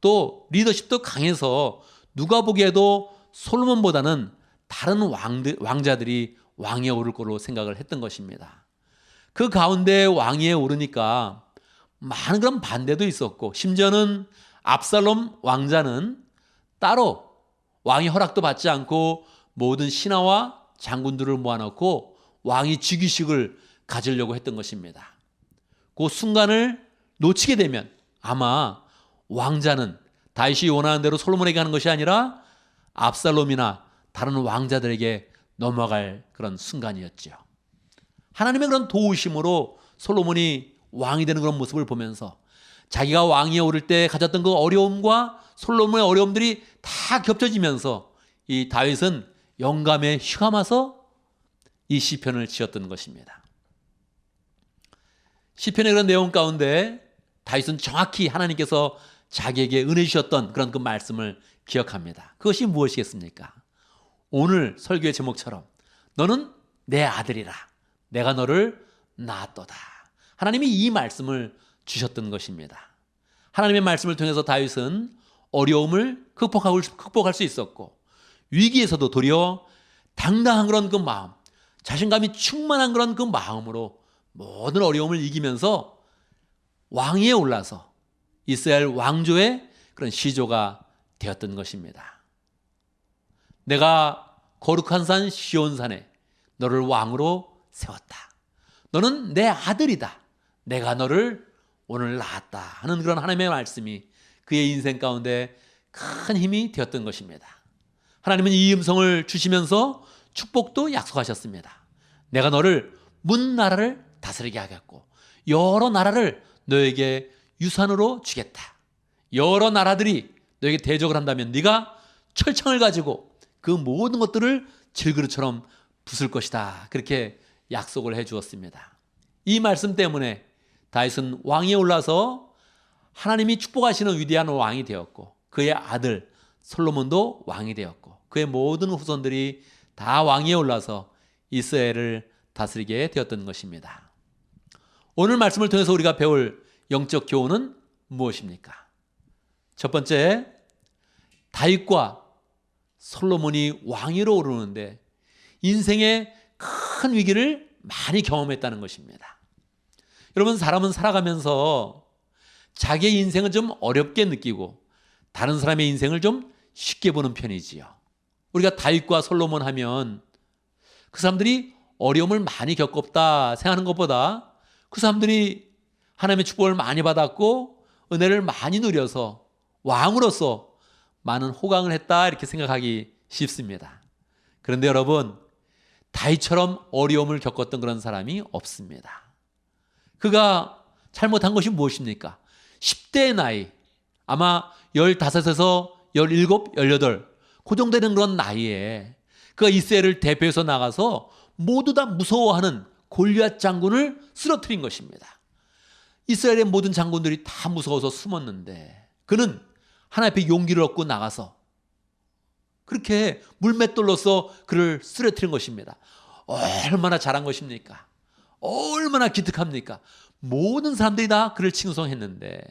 또 리더십도 강해서 누가 보기에도 솔로몬보다는 다른 왕자들이 왕위에 오를 거로 생각을 했던 것입니다. 그 가운데 왕위에 오르니까 많은 그런 반대도 있었고 심지어는 압살롬 왕자는 따로 왕위 허락도 받지 않고 모든 신하와 장군들을 모아놓고 왕위 즉위식을 가지려고 했던 것입니다. 그 순간을 놓치게 되면 아마 왕자는 다윗이 원하는 대로 솔로몬에게 하는 것이 아니라 압살롬이나 다른 왕자들에게 넘어갈 그런 순간이었죠. 하나님의 그런 도우심으로 솔로몬이 왕이 되는 그런 모습을 보면서 자기가 왕위에 오를 때 가졌던 그 어려움과 솔로몬의 어려움들이 다 겹쳐지면서 이 다윗은 영감에 휘감아서 이 시편을 지었던 것입니다. 시편의 그런 내용 가운데 다윗은 정확히 하나님께서 자기에게 은혜 주셨던 그런 그 말씀을 기억합니다. 그것이 무엇이겠습니까? 오늘 설교의 제목처럼 너는 내 아들이라 내가 너를 낳았도다. 하나님이 이 말씀을 주셨던 것입니다. 하나님의 말씀을 통해서 다윗은 어려움을 극복할 수 있었고 위기에서도 도리어 당당한 그런 그 마음, 자신감이 충만한 그런 그 마음으로 모든 어려움을 이기면서 왕위에 올라서 이스라엘 왕조의 그런 시조가 되었던 것입니다. 내가 거룩한 산 시온산에 너를 왕으로 세웠다. 너는 내 아들이다. 내가 너를 오늘 낳았다 하는 그런 하나님의 말씀이 그의 인생 가운데 큰 힘이 되었던 것입니다. 하나님은 이 음성을 주시면서 축복도 약속하셨습니다. 내가 너를 문나라를 다스리게 하겠고 여러 나라를 너에게 유산으로 주겠다. 여러 나라들이 너에게 대적을 한다면 네가 철창을 가지고 그 모든 것들을 질그릇처럼 부술 것이다. 그렇게 약속을 해 주었습니다. 이 말씀 때문에 다윗은 왕위에 올라서 하나님이 축복하시는 위대한 왕이 되었고 그의 아들 솔로몬도 왕이 되었고 그의 모든 후손들이 다 왕위에 올라서 이스라엘을 다스리게 되었던 것입니다. 오늘 말씀을 통해서 우리가 배울 영적 교훈은 무엇입니까? 첫 번째, 다윗과 솔로몬이 왕위로 오르는데 인생의 큰 위기를 많이 경험했다는 것입니다. 여러분, 사람은 살아가면서 자기의 인생은 좀 어렵게 느끼고 다른 사람의 인생을 좀 쉽게 보는 편이지요. 우리가 다윗과 솔로몬 하면 그 사람들이 어려움을 많이 겪었다 생각하는 것보다 그 사람들이 하나님의 축복을 많이 받았고 은혜를 많이 누려서 왕으로서 많은 호강을 했다 이렇게 생각하기 쉽습니다. 그런데 여러분, 다윗처럼 어려움을 겪었던 그런 사람이 없습니다. 그가 잘못한 것이 무엇입니까? 10대의 나이, 아마 15에서 17, 18, 그 정도 되는 그런 나이에 그가 이스라엘을 대표해서 나가서 모두 다 무서워하는 골리앗 장군을 쓰러뜨린 것입니다. 이스라엘의 모든 장군들이 다 무서워서 숨었는데 그는 하나님 앞에 용기를 얻고 나가서 그렇게 물맷돌로서 그를 쓰러뜨린 것입니다. 얼마나 잘한 것입니까? 얼마나 기특합니까? 모든 사람들이 다 그를 칭송했는데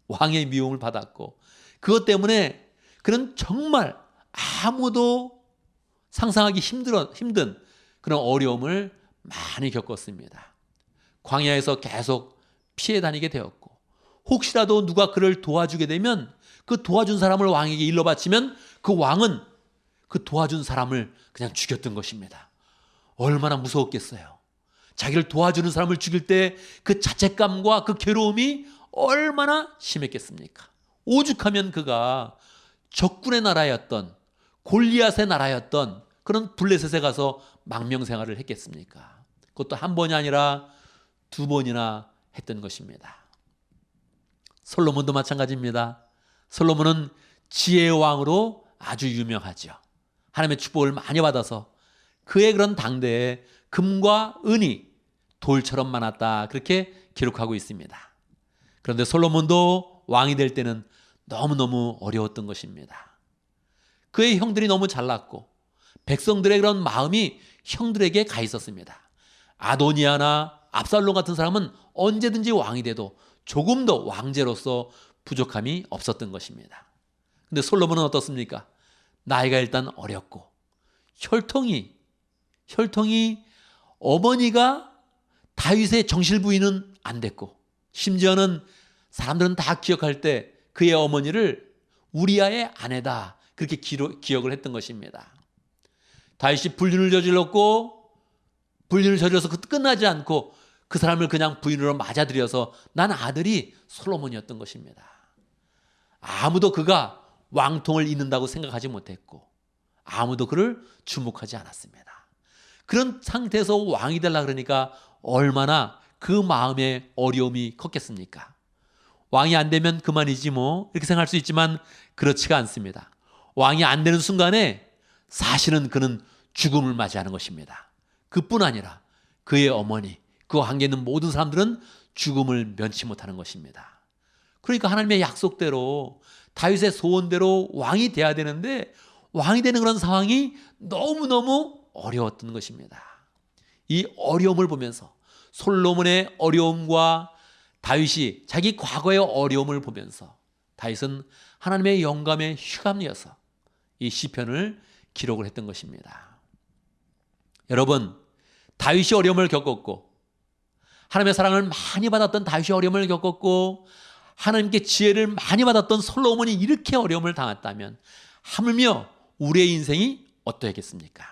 왕의 미움을 받았고 그것 때문에 그는 정말 아무도 상상하기 힘든 그런 어려움을 많이 겪었습니다. 광야에서 계속 피해 다니게 되었고 혹시라도 누가 그를 도와주게 되면 그 도와준 사람을 왕에게 일러 바치면 그 왕은 그 도와준 사람을 그냥 죽였던 것입니다. 얼마나 무서웠겠어요. 자기를 도와주는 사람을 죽일 때 그 자책감과 그 괴로움이 얼마나 심했겠습니까? 오죽하면 그가 적군의 나라였던 골리앗의 나라였던 그런 블레셋에 가서 망명생활을 했겠습니까? 그것도 한 번이 아니라 2번이나 했던 것입니다. 솔로몬도 마찬가지입니다. 솔로몬은 지혜의 왕으로 아주 유명하죠. 하나님의 축복을 많이 받아서 그의 그런 당대에 금과 은이 돌처럼 많았다 그렇게 기록하고 있습니다. 그런데 솔로몬도 왕이 될 때는 너무너무 어려웠던 것입니다. 그의 형들이 너무 잘났고 백성들의 그런 마음이 형들에게 가 있었습니다. 아도니아나 압살롬 같은 사람은 언제든지 왕이 돼도 조금 더 왕제로서 부족함이 없었던 것입니다. 근데 솔로몬은 어떻습니까? 나이가 일단 어렸고 혈통이 어머니가 다윗의 정실 부인은 안 됐고 심지어는 사람들은 다 기억할 때 그의 어머니를 우리아의 아내다 그렇게 기억을 했던 것입니다. 다윗이 불륜을 저질렀고 불륜을 저질러서 끝나지 않고 그 사람을 그냥 부인으로 맞아들여서 난 아들이 솔로몬이었던 것입니다. 아무도 그가 왕통을 잇는다고 생각하지 못했고 아무도 그를 주목하지 않았습니다. 그런 상태에서 왕이 되려고 그러니까 얼마나 그 마음에 어려움이 컸겠습니까? 왕이 안 되면 그만이지 뭐 이렇게 생각할 수 있지만 그렇지가 않습니다. 왕이 안 되는 순간에 사실은 그는 죽음을 맞이하는 것입니다. 그뿐 아니라 그의 어머니, 그와 함께 있는 모든 사람들은 죽음을 면치 못하는 것입니다. 그러니까 하나님의 약속대로 다윗의 소원대로 왕이 돼야 되는데 왕이 되는 그런 상황이 너무너무 어려웠던 것입니다. 이 어려움을 보면서 솔로몬의 어려움과 다윗이 자기 과거의 어려움을 보면서 다윗은 하나님의 영감에 휘감려서 이 시편을 기록을 했던 것입니다. 여러분, 다윗이 어려움을 겪었고 하나님의 사랑을 많이 받았던 다윗이 어려움을 겪었고 하나님께 지혜를 많이 받았던 솔로몬이 이렇게 어려움을 당했다면 하물며 우리의 인생이 어떠했겠습니까?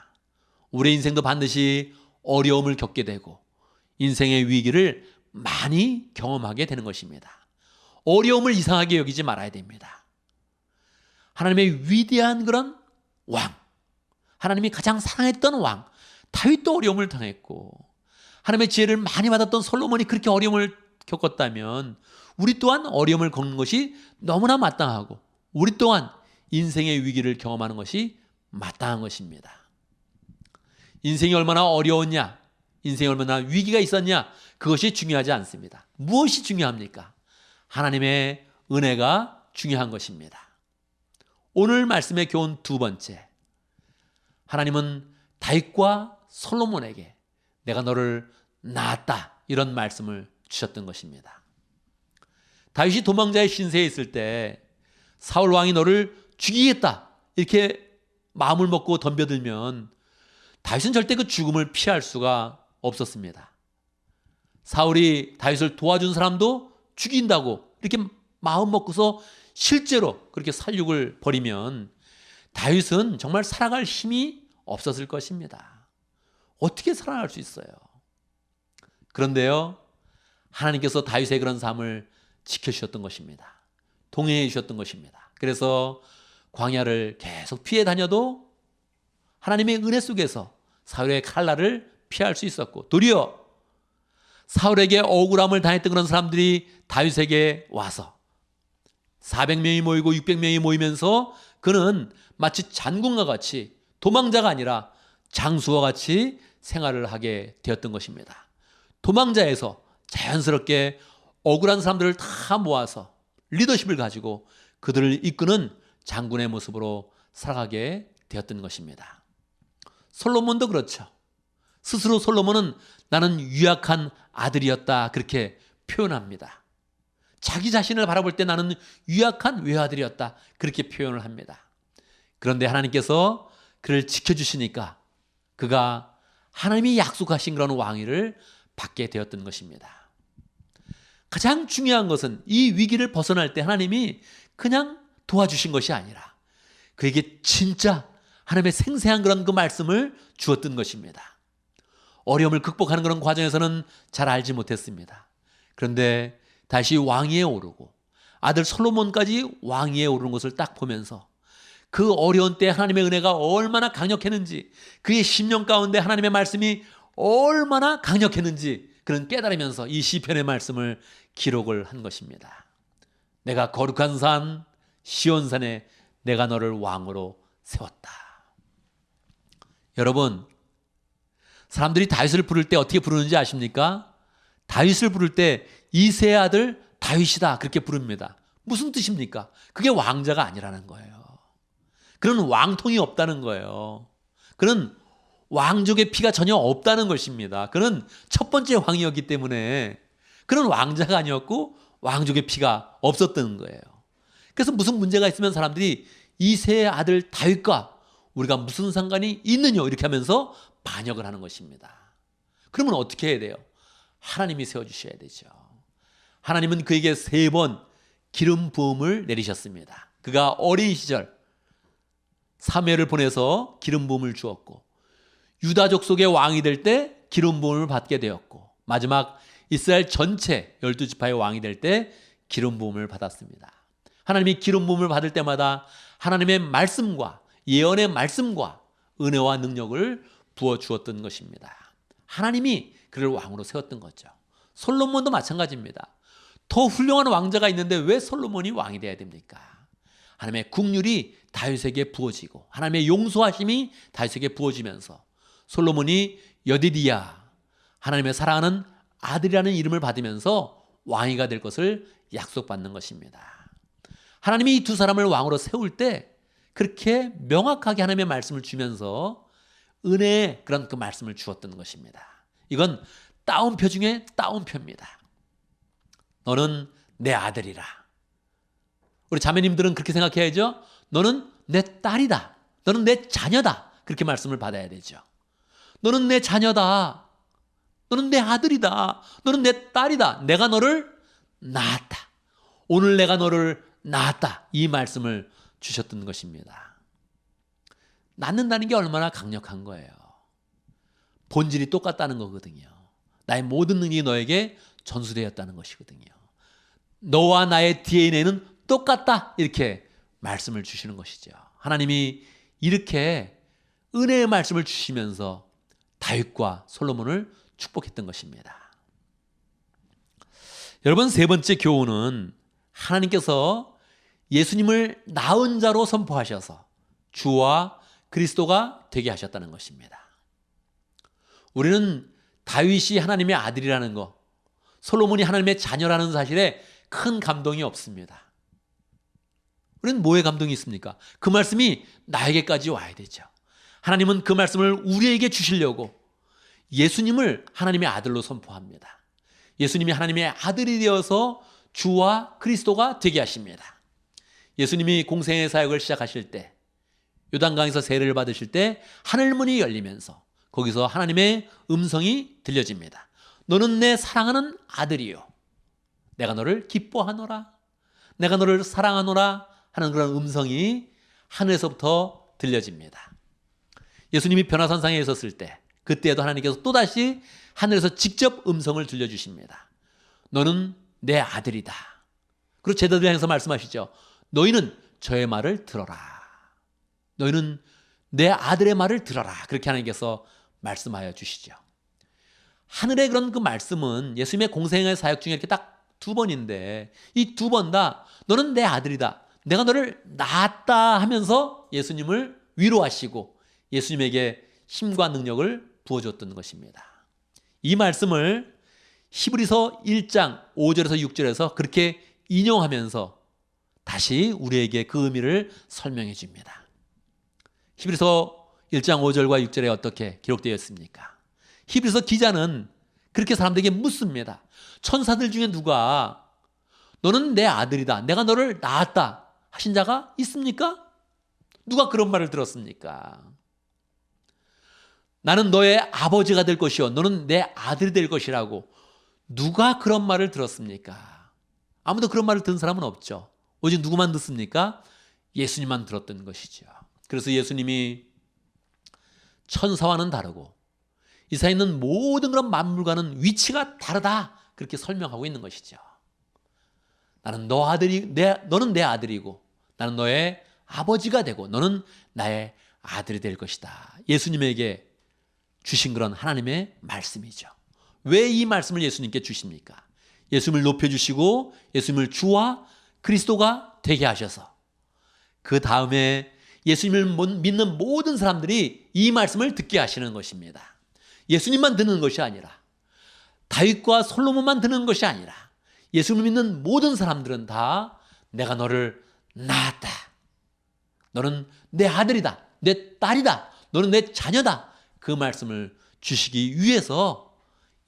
우리의 인생도 반드시 어려움을 겪게 되고 인생의 위기를 많이 경험하게 되는 것입니다. 어려움을 이상하게 여기지 말아야 됩니다. 하나님의 위대한 그런 왕, 하나님이 가장 사랑했던 왕 다윗도 어려움을 당했고 하나님의 지혜를 많이 받았던 솔로몬이 그렇게 어려움을 겪었다면 우리 또한 어려움을 겪는 것이 너무나 마땅하고 우리 또한 인생의 위기를 경험하는 것이 마땅한 것입니다. 인생이 얼마나 어려웠냐, 인생이 얼마나 위기가 있었냐 그것이 중요하지 않습니다. 무엇이 중요합니까? 하나님의 은혜가 중요한 것입니다. 오늘 말씀의 교훈 2번째, 하나님은 다윗과 솔로몬에게 내가 너를 낳았다 이런 말씀을 주셨던 것입니다. 다윗이 도망자의 신세에 있을 때 사울 왕이 너를 죽이겠다 이렇게 마음을 먹고 덤벼들면 다윗은 절대 그 죽음을 피할 수가 없었습니다. 사울이 다윗을 도와준 사람도 죽인다고 이렇게 마음 먹고서 실제로 그렇게 살육을 벌이면 다윗은 정말 살아갈 힘이 없었을 것입니다. 어떻게 살아갈 수 있어요? 그런데요, 하나님께서 다윗의 그런 삶을 지켜주셨던 것입니다. 동행해 주셨던 것입니다. 그래서 광야를 계속 피해 다녀도 하나님의 은혜 속에서 사울의 칼날을 피할 수 있었고, 도리어 사울에게 억울함을 당했던 그런 사람들이 다윗에게 와서 400명이 모이고 600명이 모이면서 그는 마치 장군과 같이 도망자가 아니라 장수와 같이 생활을 하게 되었던 것입니다. 도망자에서 자연스럽게 억울한 사람들을 다 모아서 리더십을 가지고 그들을 이끄는 장군의 모습으로 살아가게 되었던 것입니다. 솔로몬도 그렇죠. 스스로 솔로몬은 나는 유약한 아들이었다 그렇게 표현합니다. 자기 자신을 바라볼 때 나는 유약한 외아들이었다 그렇게 표현을 합니다. 그런데 하나님께서 그를 지켜주시니까 그가 하나님이 약속하신 그런 왕위를 받게 되었던 것입니다. 가장 중요한 것은 이 위기를 벗어날 때 하나님이 그냥 도와주신 것이 아니라 그에게 진짜 하나님의 생생한 그런 그 말씀을 주었던 것입니다. 어려움을 극복하는 그런 과정에서는 잘 알지 못했습니다. 그런데 다시 왕위에 오르고 아들 솔로몬까지 왕위에 오르는 것을 딱 보면서 그 어려운 때 하나님의 은혜가 얼마나 강력했는지, 그의 심령 가운데 하나님의 말씀이 얼마나 강력했는지 그는 깨달으면서 이 시편의 말씀을 기록을 한 것입니다. 내가 거룩한 산 시온산에 내가 너를 왕으로 세웠다. 여러분, 사람들이 다윗을 부를 때 어떻게 부르는지 아십니까? 다윗을 부를 때 이새의 아들 다윗이다 그렇게 부릅니다. 무슨 뜻입니까? 그게 왕자가 아니라는 거예요. 그는 왕통이 없다는 거예요. 그는 왕족의 피가 전혀 없다는 것입니다. 그는 첫 번째 왕이었기 때문에 그는 왕자가 아니었고 왕족의 피가 없었던 거예요. 그래서 무슨 문제가 있으면 사람들이 이새의 아들 다윗과 우리가 무슨 상관이 있느냐 이렇게 하면서 반역을 하는 것입니다. 그러면 어떻게 해야 돼요? 하나님이 세워주셔야 되죠. 하나님은 그에게 3번 기름 부음을 내리셨습니다. 그가 어린 시절 사무엘을 보내서 기름 부음을 주었고, 유다족 속의 왕이 될 때 기름 부음을 받게 되었고, 마지막 이스라엘 전체 12지파의 왕이 될 때 기름 부음을 받았습니다. 하나님이 기름 부음을 받을 때마다 하나님의 말씀과 예언의 말씀과 은혜와 능력을 부어주었던 것입니다. 하나님이 그를 왕으로 세웠던 거죠. 솔로몬도 마찬가지입니다. 더 훌륭한 왕자가 있는데 왜 솔로몬이 왕이 되어야 됩니까? 하나님의 국률이 다윗에게 부어지고 하나님의 용서하심이 다윗에게 부어지면서 솔로몬이 여디디야, 하나님의 사랑하는 아들이라는 이름을 받으면서 왕이가 될 것을 약속받는 것입니다. 하나님이 이 두 사람을 왕으로 세울 때 그렇게 명확하게 하나님의 말씀을 주면서 은혜의 그런 그 말씀을 주었던 것입니다. 이건 따옴표 중에 따옴표입니다. 너는 내 아들이라. 우리 자매님들은 그렇게 생각해야죠. 너는 내 딸이다. 너는 내 자녀다. 그렇게 말씀을 받아야 되죠. 너는 내 자녀다. 너는 내 아들이다. 너는 내 딸이다. 내가 너를 낳았다. 오늘 내가 너를 낳았다. 이 말씀을 주셨던 것입니다. 낳는다는 게 얼마나 강력한 거예요. 본질이 똑같다는 거거든요. 나의 모든 능력이 너에게 전수되었다는 것이거든요. 너와 나의 DNA는 똑같다. 이렇게 말씀을 주시는 것이죠. 하나님이 이렇게 은혜의 말씀을 주시면서 다윗과 솔로몬을 축복했던 것입니다. 여러분, 3번째 교훈은 하나님께서 예수님을 나은 자로 선포하셔서 주와 그리스도가 되게 하셨다는 것입니다. 우리는 다윗이 하나님의 아들이라는 것, 솔로몬이 하나님의 자녀라는 사실에 큰 감동이 없습니다. 우리는 뭐에 감동이 있습니까? 그 말씀이 나에게까지 와야 되죠. 하나님은 그 말씀을 우리에게 주시려고 예수님을 하나님의 아들로 선포합니다. 예수님이 하나님의 아들이 되어서 주와 그리스도가 되게 하십니다. 예수님이 공생의 사역을 시작하실 때, 요단강에서 세례를 받으실 때 하늘문이 열리면서 거기서 하나님의 음성이 들려집니다. 너는 내 사랑하는 아들이요, 내가 너를 기뻐하노라, 내가 너를 사랑하노라 하는 그런 음성이 하늘에서부터 들려집니다. 예수님이 변화산상에 있었을 때 그때에도 하나님께서 또다시 하늘에서 직접 음성을 들려주십니다. 너는 내 아들이다. 그리고 제자들 향해서 말씀하시죠. 너희는 저의 말을 들어라. 너희는 내 아들의 말을 들어라. 그렇게 하나님께서 말씀하여 주시죠. 하늘의 그런 그 말씀은 예수님의 공생의 사역 중에 이렇게 딱 두 번인데 이 두 번 다 너는 내 아들이다. 내가 너를 낳았다 하면서 예수님을 위로하시고 예수님에게 힘과 능력을 부어줬던 것입니다. 이 말씀을 히브리서 1장 5절에서 6절에서 그렇게 인용하면서 다시 우리에게 그 의미를 설명해 줍니다. 히브리서 1장 5절과 6절에 어떻게 기록되어 있습니까? 히브리서 기자는 그렇게 사람들에게 묻습니다. 천사들 중에 누가 너는 내 아들이다. 내가 너를 낳았다 하신 자가 있습니까? 누가 그런 말을 들었습니까? 나는 너의 아버지가 될 것이요 너는 내 아들이 될 것이라고 누가 그런 말을 들었습니까? 아무도 그런 말을 듣는 사람은 없죠. 오직 누구만 듣습니까? 예수님만 들었던 것이죠. 그래서 예수님이 천사와는 다르고 이 세상에 있는 모든 그런 만물과는 위치가 다르다 그렇게 설명하고 있는 것이죠. 너는 내 아들이고 나는 너의 아버지가 되고 너는 나의 아들이 될 것이다. 예수님에게 주신 그런 하나님의 말씀이죠. 왜 이 말씀을 예수님께 주십니까? 예수님을 높여주시고 예수님을 주와 그리스도가 되게 하셔서 그 다음에 예수님을 믿는 모든 사람들이 이 말씀을 듣게 하시는 것입니다. 예수님만 듣는 것이 아니라 다윗과 솔로몬만 듣는 것이 아니라 예수님을 믿는 모든 사람들은 다 내가 너를 낳았다. 너는 내 아들이다. 내 딸이다. 너는 내 자녀다. 그 말씀을 주시기 위해서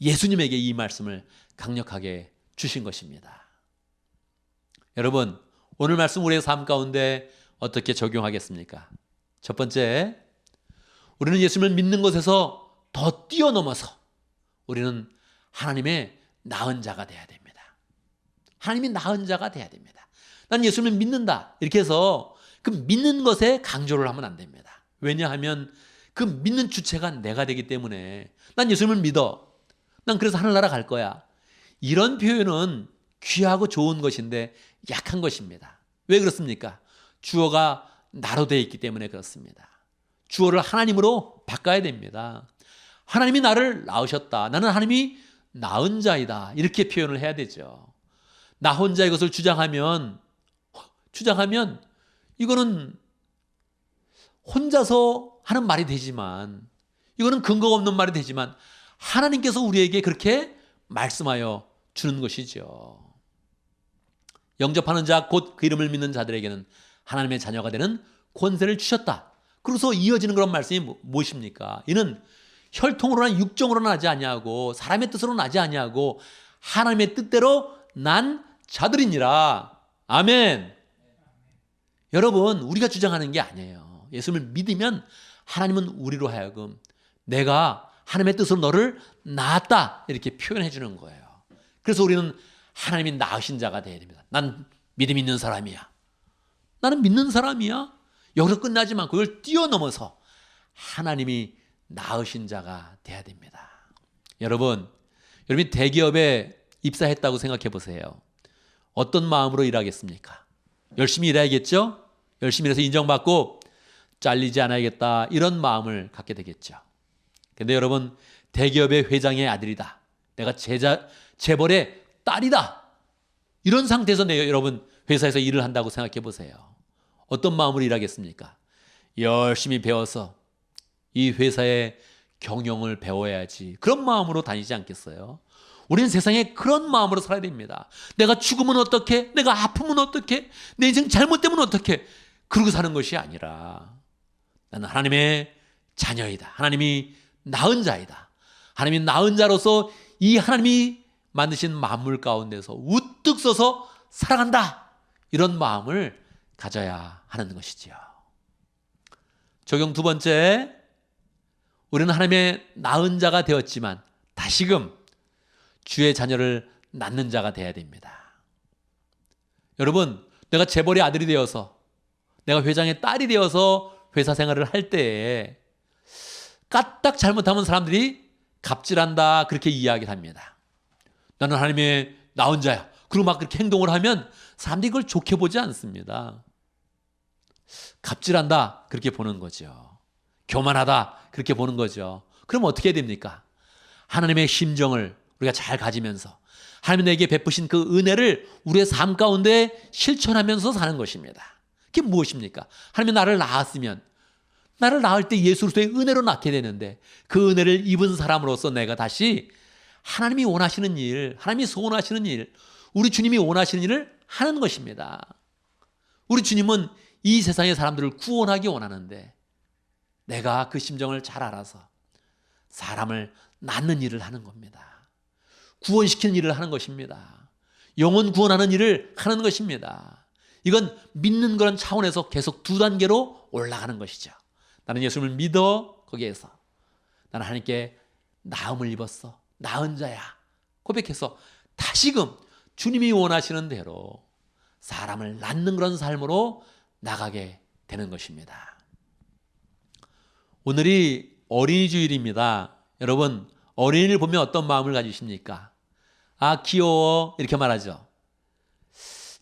예수님에게 이 말씀을 강력하게 주신 것입니다. 여러분, 오늘 말씀 우리의 삶 가운데 어떻게 적용하겠습니까? 첫 번째, 우리는 예수님을 믿는 것에서 더 뛰어넘어서 우리는 하나님의 낳은 자가 되어야 됩니다. 하나님이 낳은 자가 되어야 됩니다. 난 예수님을 믿는다. 이렇게 해서 그 믿는 것에 강조를 하면 안 됩니다. 왜냐하면 그 믿는 주체가 내가 되기 때문에 난 예수님을 믿어. 난 그래서 하늘나라 갈 거야. 이런 표현은 귀하고 좋은 것인데 약한 것입니다. 왜 그렇습니까? 주어가 나로 되어 있기 때문에 그렇습니다. 주어를 하나님으로 바꿔야 됩니다. 하나님이 나를 낳으셨다. 나는 하나님이 낳은 자이다. 이렇게 표현을 해야 되죠. 나 혼자 이것을 주장하면 이거는 혼자서 하는 말이 되지만 이거는 근거가 없는 말이 되지만 하나님께서 우리에게 그렇게 말씀하여 주는 것이죠. 영접하는 자 곧 그 이름을 믿는 자들에게는 하나님의 자녀가 되는 권세를 주셨다. 그래서 이어지는 그런 말씀이 무엇입니까? 이는 혈통으로나 육정으로나 나지 아니하고 사람의 뜻으로 나지 아니하고 하나님의 뜻대로 난 자들이니라. 아멘. 여러분, 우리가 주장하는 게 아니에요. 예수님을 믿으면 하나님은 우리로 하여금 내가 하나님의 뜻으로 너를 낳았다 이렇게 표현해 주는 거예요. 그래서 우리는 하나님이 낳으신 자가 되어야 됩니다. 난 믿음 있는 사람이야. 나는 믿는 사람이야. 여기서 끝나지 않고 이걸 뛰어넘어서 하나님이 낳으신 자가 되어야 됩니다. 여러분이 대기업에 입사했다고 생각해 보세요. 어떤 마음으로 일하겠습니까? 열심히 일해야겠죠? 열심히 일해서 인정받고 잘리지 않아야겠다 이런 마음을 갖게 되겠죠. 근데 여러분, 대기업의 회장의 아들이다. 내가 재벌의 딸이다. 이런 상태에서 여러분 회사에서 일을 한다고 생각해 보세요. 어떤 마음으로 일하겠습니까? 열심히 배워서 이 회사의 경영을 배워야지. 그런 마음으로 다니지 않겠어요? 우리는 세상에 그런 마음으로 살아야 됩니다. 내가 죽으면 어떡해? 내가 아프면 어떡해? 내 인생 잘못되면 어떡해? 그러고 사는 것이 아니라 나는 하나님의 자녀이다. 하나님이 낳은 자이다. 하나님이 낳은 자로서 이 하나님이 만드신 만물 가운데서 우뚝 서서 살아간다. 이런 마음을 가져야 하는 것이지요. 적용 두 번째, 우리는 하나님의 낳은 자가 되었지만 다시금 주의 자녀를 낳는 자가 되어야 됩니다. 여러분, 내가 재벌의 아들이 되어서 내가 회장의 딸이 되어서 회사 생활을 할 때에 까딱 잘못하면 사람들이 갑질한다 그렇게 이야기를 합니다. 나는 하나님의 나은 자야. 그리고 막 그렇게 행동을 하면 사람들이 그걸 좋게 보지 않습니다. 갑질한다 그렇게 보는 거죠. 교만하다 그렇게 보는 거죠. 그럼 어떻게 해야 됩니까? 하나님의 심정을 우리가 잘 가지면서 하나님이 내게 베푸신 그 은혜를 우리의 삶 가운데 실천하면서 사는 것입니다. 그게 무엇입니까? 하나님이 나를 낳았으면 나를 낳을 때 예수 그리스도의 은혜로 낳게 되는데 그 은혜를 입은 사람으로서 내가 다시 하나님이 원하시는 일, 하나님이 소원하시는 일, 우리 주님이 원하시는 일을 하는 것입니다. 우리 주님은 이 세상의 사람들을 구원하기 원하는데 내가 그 심정을 잘 알아서 사람을 낳는 일을 하는 겁니다. 구원시키는 일을 하는 것입니다. 영혼 구원하는 일을 하는 것입니다. 이건 믿는 그런 차원에서 계속 두 단계로 올라가는 것이죠. 나는 예수님을 믿어 거기에서 나는 하나님께 나음을 입었어. 나은 자야. 고백해서 다시금 주님이 원하시는 대로 사람을 낳는 그런 삶으로 나가게 되는 것입니다. 오늘이 어린이 주일입니다. 여러분, 어린이를 보면 어떤 마음을 가지십니까? 아, 귀여워. 이렇게 말하죠.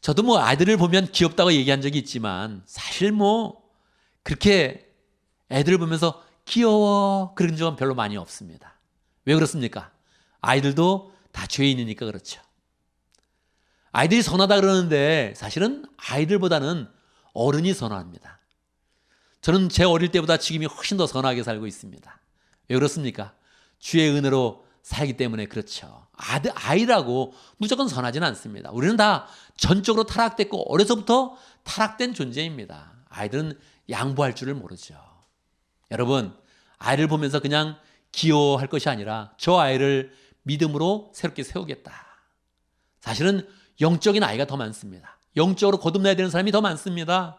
저도 뭐 아이들을 보면 귀엽다고 얘기한 적이 있지만 사실 뭐 그렇게 애들을 보면서 귀여워 그런 적은 별로 많이 없습니다. 왜 그렇습니까? 아이들도 다 죄인이니까 그렇죠. 아이들이 선하다 그러는데 사실은 아이들보다는 어른이 선합니다. 저는 제 어릴 때보다 지금이 훨씬 더 선하게 살고 있습니다. 왜 그렇습니까? 주의 은혜로 살기 때문에 그렇죠. 아이라고 무조건 선하지는 않습니다. 우리는 다 전적으로 타락됐고 어려서부터 타락된 존재입니다. 아이들은 양보할 줄을 모르죠. 여러분, 아이를 보면서 그냥 귀여워할 것이 아니라 저 아이를 믿음으로 새롭게 세우겠다. 사실은 영적인 아이가 더 많습니다. 영적으로 거듭나야 되는 사람이 더 많습니다.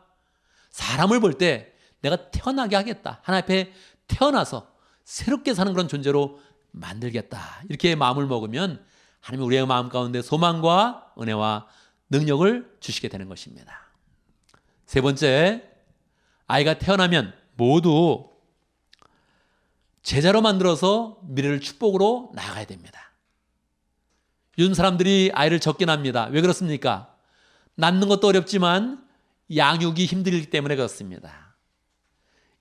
사람을 볼 때 내가 태어나게 하겠다. 하나님 앞에 태어나서 새롭게 사는 그런 존재로 만들겠다. 이렇게 마음을 먹으면 하나님이 우리의 마음 가운데 소망과 은혜와 능력을 주시게 되는 것입니다. 세 번째, 아이가 태어나면 모두 제자로 만들어서 미래를 축복으로 나아가야 됩니다. 요즘 사람들이 아이를 적게 납니다. 왜 그렇습니까? 낳는 것도 어렵지만 양육이 힘들기 때문에 그렇습니다.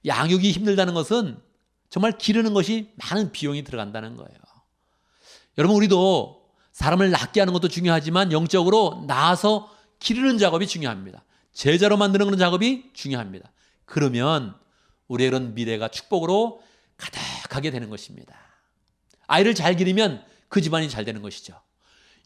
양육이 힘들다는 것은 정말 기르는 것이 많은 비용이 들어간다는 거예요. 여러분, 우리도 사람을 낳게 하는 것도 중요하지만 영적으로 낳아서 기르는 작업이 중요합니다. 제자로 만드는 그런 작업이 중요합니다. 그러면 우리의 그런 미래가 축복으로 가득하게 되는 것입니다. 아이를 잘 기르면 그 집안이 잘 되는 것이죠.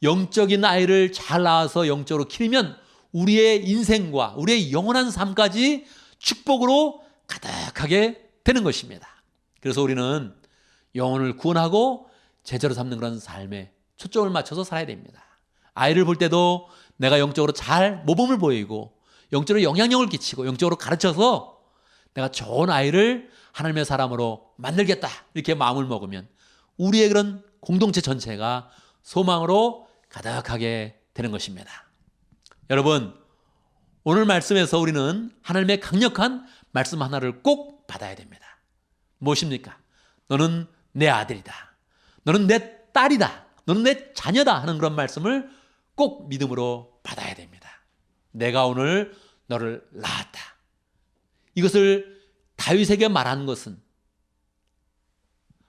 영적인 아이를 잘 낳아서 영적으로 기르면 우리의 인생과 우리의 영원한 삶까지 축복으로 가득하게 되는 것입니다. 그래서 우리는 영혼을 구원하고 제자로 삼는 그런 삶에 초점을 맞춰서 살아야 됩니다. 아이를 볼 때도 내가 영적으로 잘 모범을 보이고 영적으로 영향력을 끼치고 영적으로 가르쳐서 내가 좋은 아이를 하나님의 사람으로 만들겠다 이렇게 마음을 먹으면 우리의 그런 공동체 전체가 소망으로 가득하게 되는 것입니다. 여러분, 오늘 말씀에서 우리는 하나님의 강력한 말씀 하나를 꼭 받아야 됩니다. 무엇입니까? 너는 내 아들이다. 너는 내 딸이다. 너는 내 자녀다 하는 그런 말씀을 꼭 믿음으로 받아야 됩니다. 내가 오늘 너를 낳았다. 이것을 다윗에게 말하는 것은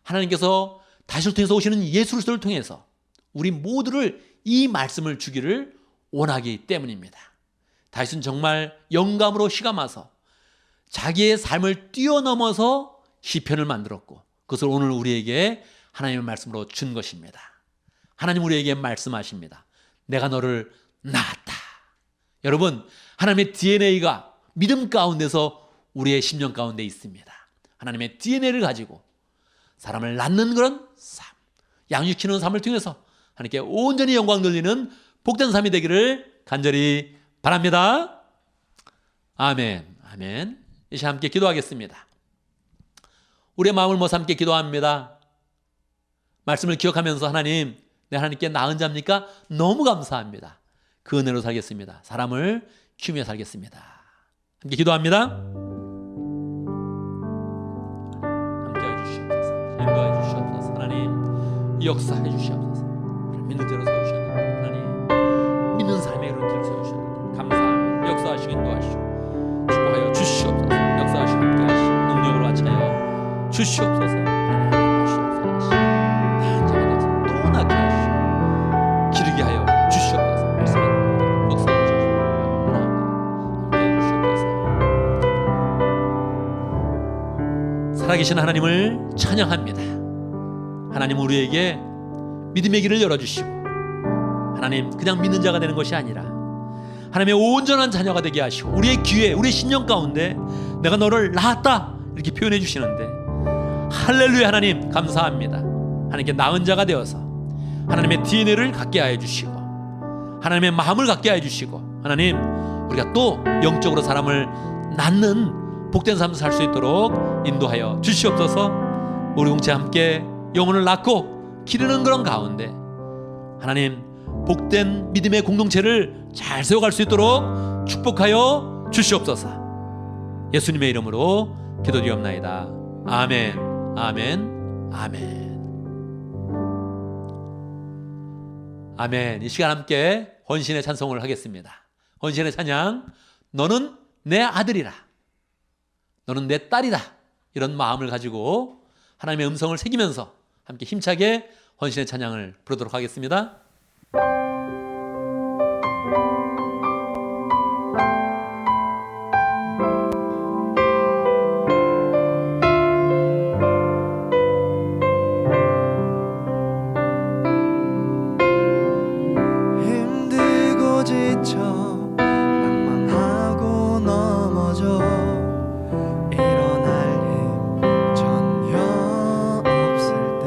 하나님께서 다윗을 통해서 오시는 예수 그리스도를 통해서 우리 모두를 이 말씀을 주기를 원하기 때문입니다. 다윗은 정말 영감으로 시감하서 자기의 삶을 뛰어넘어서 시편을 만들었고 그것을 오늘 우리에게 하나님의 말씀으로 준 것입니다. 하나님 우리에게 말씀하십니다. 내가 너를 낳았다. 여러분, 하나님의 DNA가 믿음 가운데서 우리의 심령 가운데 있습니다. 하나님의 DNA를 가지고 사람을 낳는 그런 삶, 양육시키는 삶을 통해서 하나님께 온전히 영광 돌리는 복된 삶이 되기를 간절히 바랍니다. 아멘. 아멘. 이 시간 함께 기도하겠습니다. 우리의 마음을 모아 함께 기도합니다. 말씀을 기억하면서 하나님, 내 하나님께 낳은 자입니까? 너무 감사합니다. 그 은혜로 살겠습니다. 사람을 키우며 살겠습니다. 함께 기도합니다. 함께해 주시옵소서. 인도해 주시옵소서. 하나님 역사해 주시옵소서. 믿는 자로 세우셨는데 하나님 믿는 삶의 그런 길을 세우셨는데 감사합니다. 역사하시고 인도하시고 축복하여 주시옵소서. 역사하시고 함께하시고 능력으로 하차여 주시옵소서. 하나님 주시옵소서. 단장이 돼서 또 낫게 하시고 기르게 하여 주시옵소서. 말씀에 역사해 주시옵소서. 함께해 주시옵소서. 살아계신 하나님을 찬양합니다. 하나님 우리에게 믿음의 길을 열어주시고 하나님 그냥 믿는 자가 되는 것이 아니라 하나님의 온전한 자녀가 되게 하시고 우리의 귀에 우리의 신령 가운데 내가 너를 낳았다 이렇게 표현해 주시는데 할렐루야. 하나님 감사합니다. 하나님께 낳은 자가 되어서 하나님의 DNA를 갖게 하여 주시고 하나님의 마음을 갖게 하여 주시고 하나님 우리가 또 영적으로 사람을 낳는 복된 삶을 살 수 있도록 인도하여 주시옵소서. 우리 공체 함께 영혼을 낳고 기르는 그런 가운데 하나님 복된 믿음의 공동체를 잘 세워갈 수 있도록 축복하여 주시옵소서. 예수님의 이름으로 기도드리옵나이다. 아멘, 아멘, 아멘. 아멘. 이 시간 함께 헌신의 찬송을 하겠습니다. 헌신의 찬양. 너는 내 아들이라, 너는 내 딸이다, 이런 마음을 가지고 하나님의 음성을 새기면서 함께 힘차게 헌신의 찬양을 부르도록 하겠습니다. 힘들고 지쳐 낭망하고 넘어져 일어날 힘 전혀 없을 때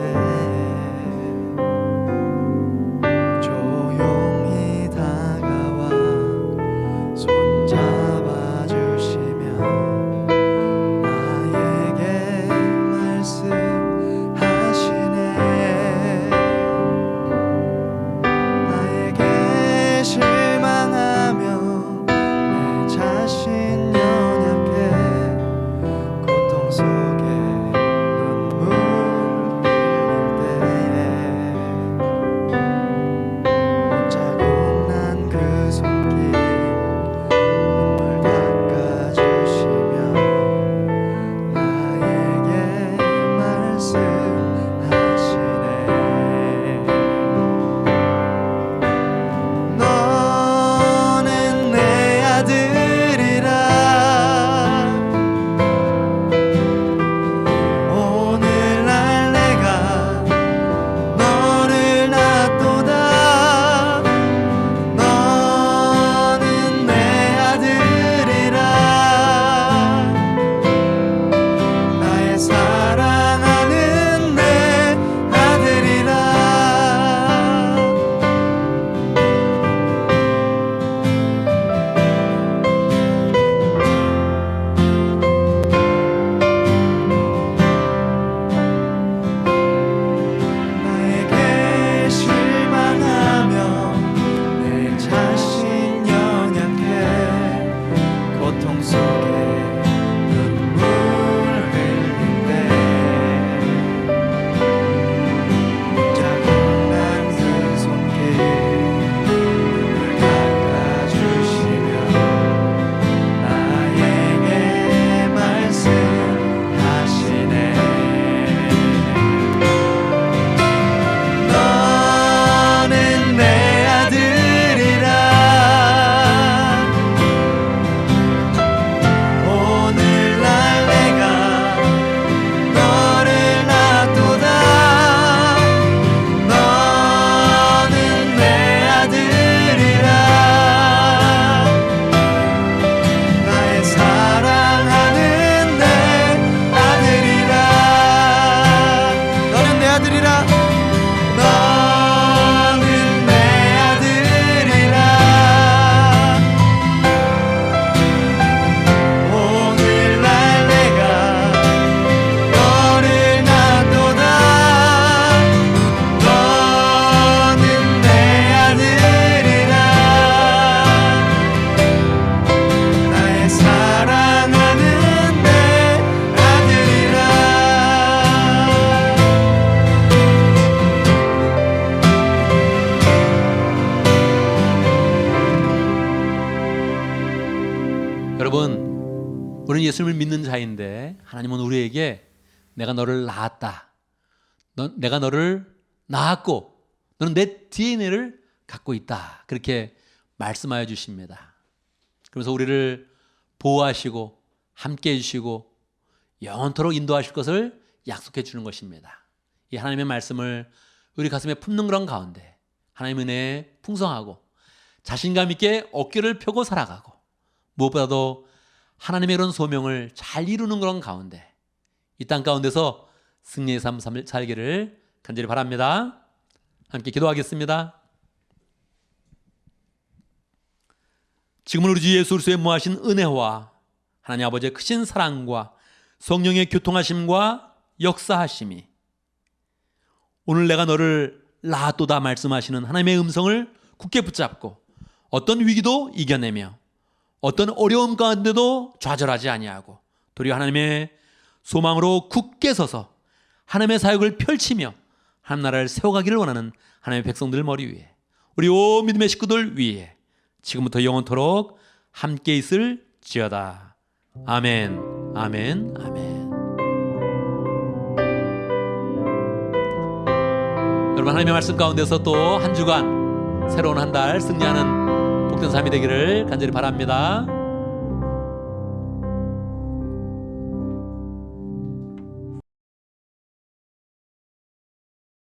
예수님을 믿는 자인데 하나님은 우리에게 내가 너를 낳았다. 내가 너를 낳았고 너는 내 DNA를 갖고 있다. 그렇게 말씀하여 주십니다. 그래서 우리를 보호하시고 함께 해주시고 영원토록 인도하실 것을 약속해 주는 것입니다. 이 하나님의 말씀을 우리 가슴에 품는 그런 가운데 하나님의 은혜에 풍성하고 자신감 있게 어깨를 펴고 살아가고 무엇보다도 하나님의 그런 소명을 잘 이루는 그런 가운데 이 땅 가운데서 승리의 삶 살기를 간절히 바랍니다. 함께 기도하겠습니다. 지금은 우리 주 예수 그리스도의 무하신 은혜와 하나님 아버지의 크신 사랑과 성령의 교통하심과 역사하심이 오늘 내가 너를 낳았도다 말씀하시는 하나님의 음성을 굳게 붙잡고 어떤 위기도 이겨내며 어떤 어려움 가운데도 좌절하지 아니하고 도리어 하나님의 소망으로 굳게 서서 하나님의 사역을 펼치며 하나님 나라를 세워가기를 원하는 하나님의 백성들 머리 위에 우리 온 믿음의 식구들 위에 지금부터 영원토록 함께 있을지어다. 아멘, 아멘, 아멘. 여러분 하나님의 말씀 가운데서 또 한 주간 새로운 한 달 승리하는 복된 삶이 되기를 간절히 바랍니다.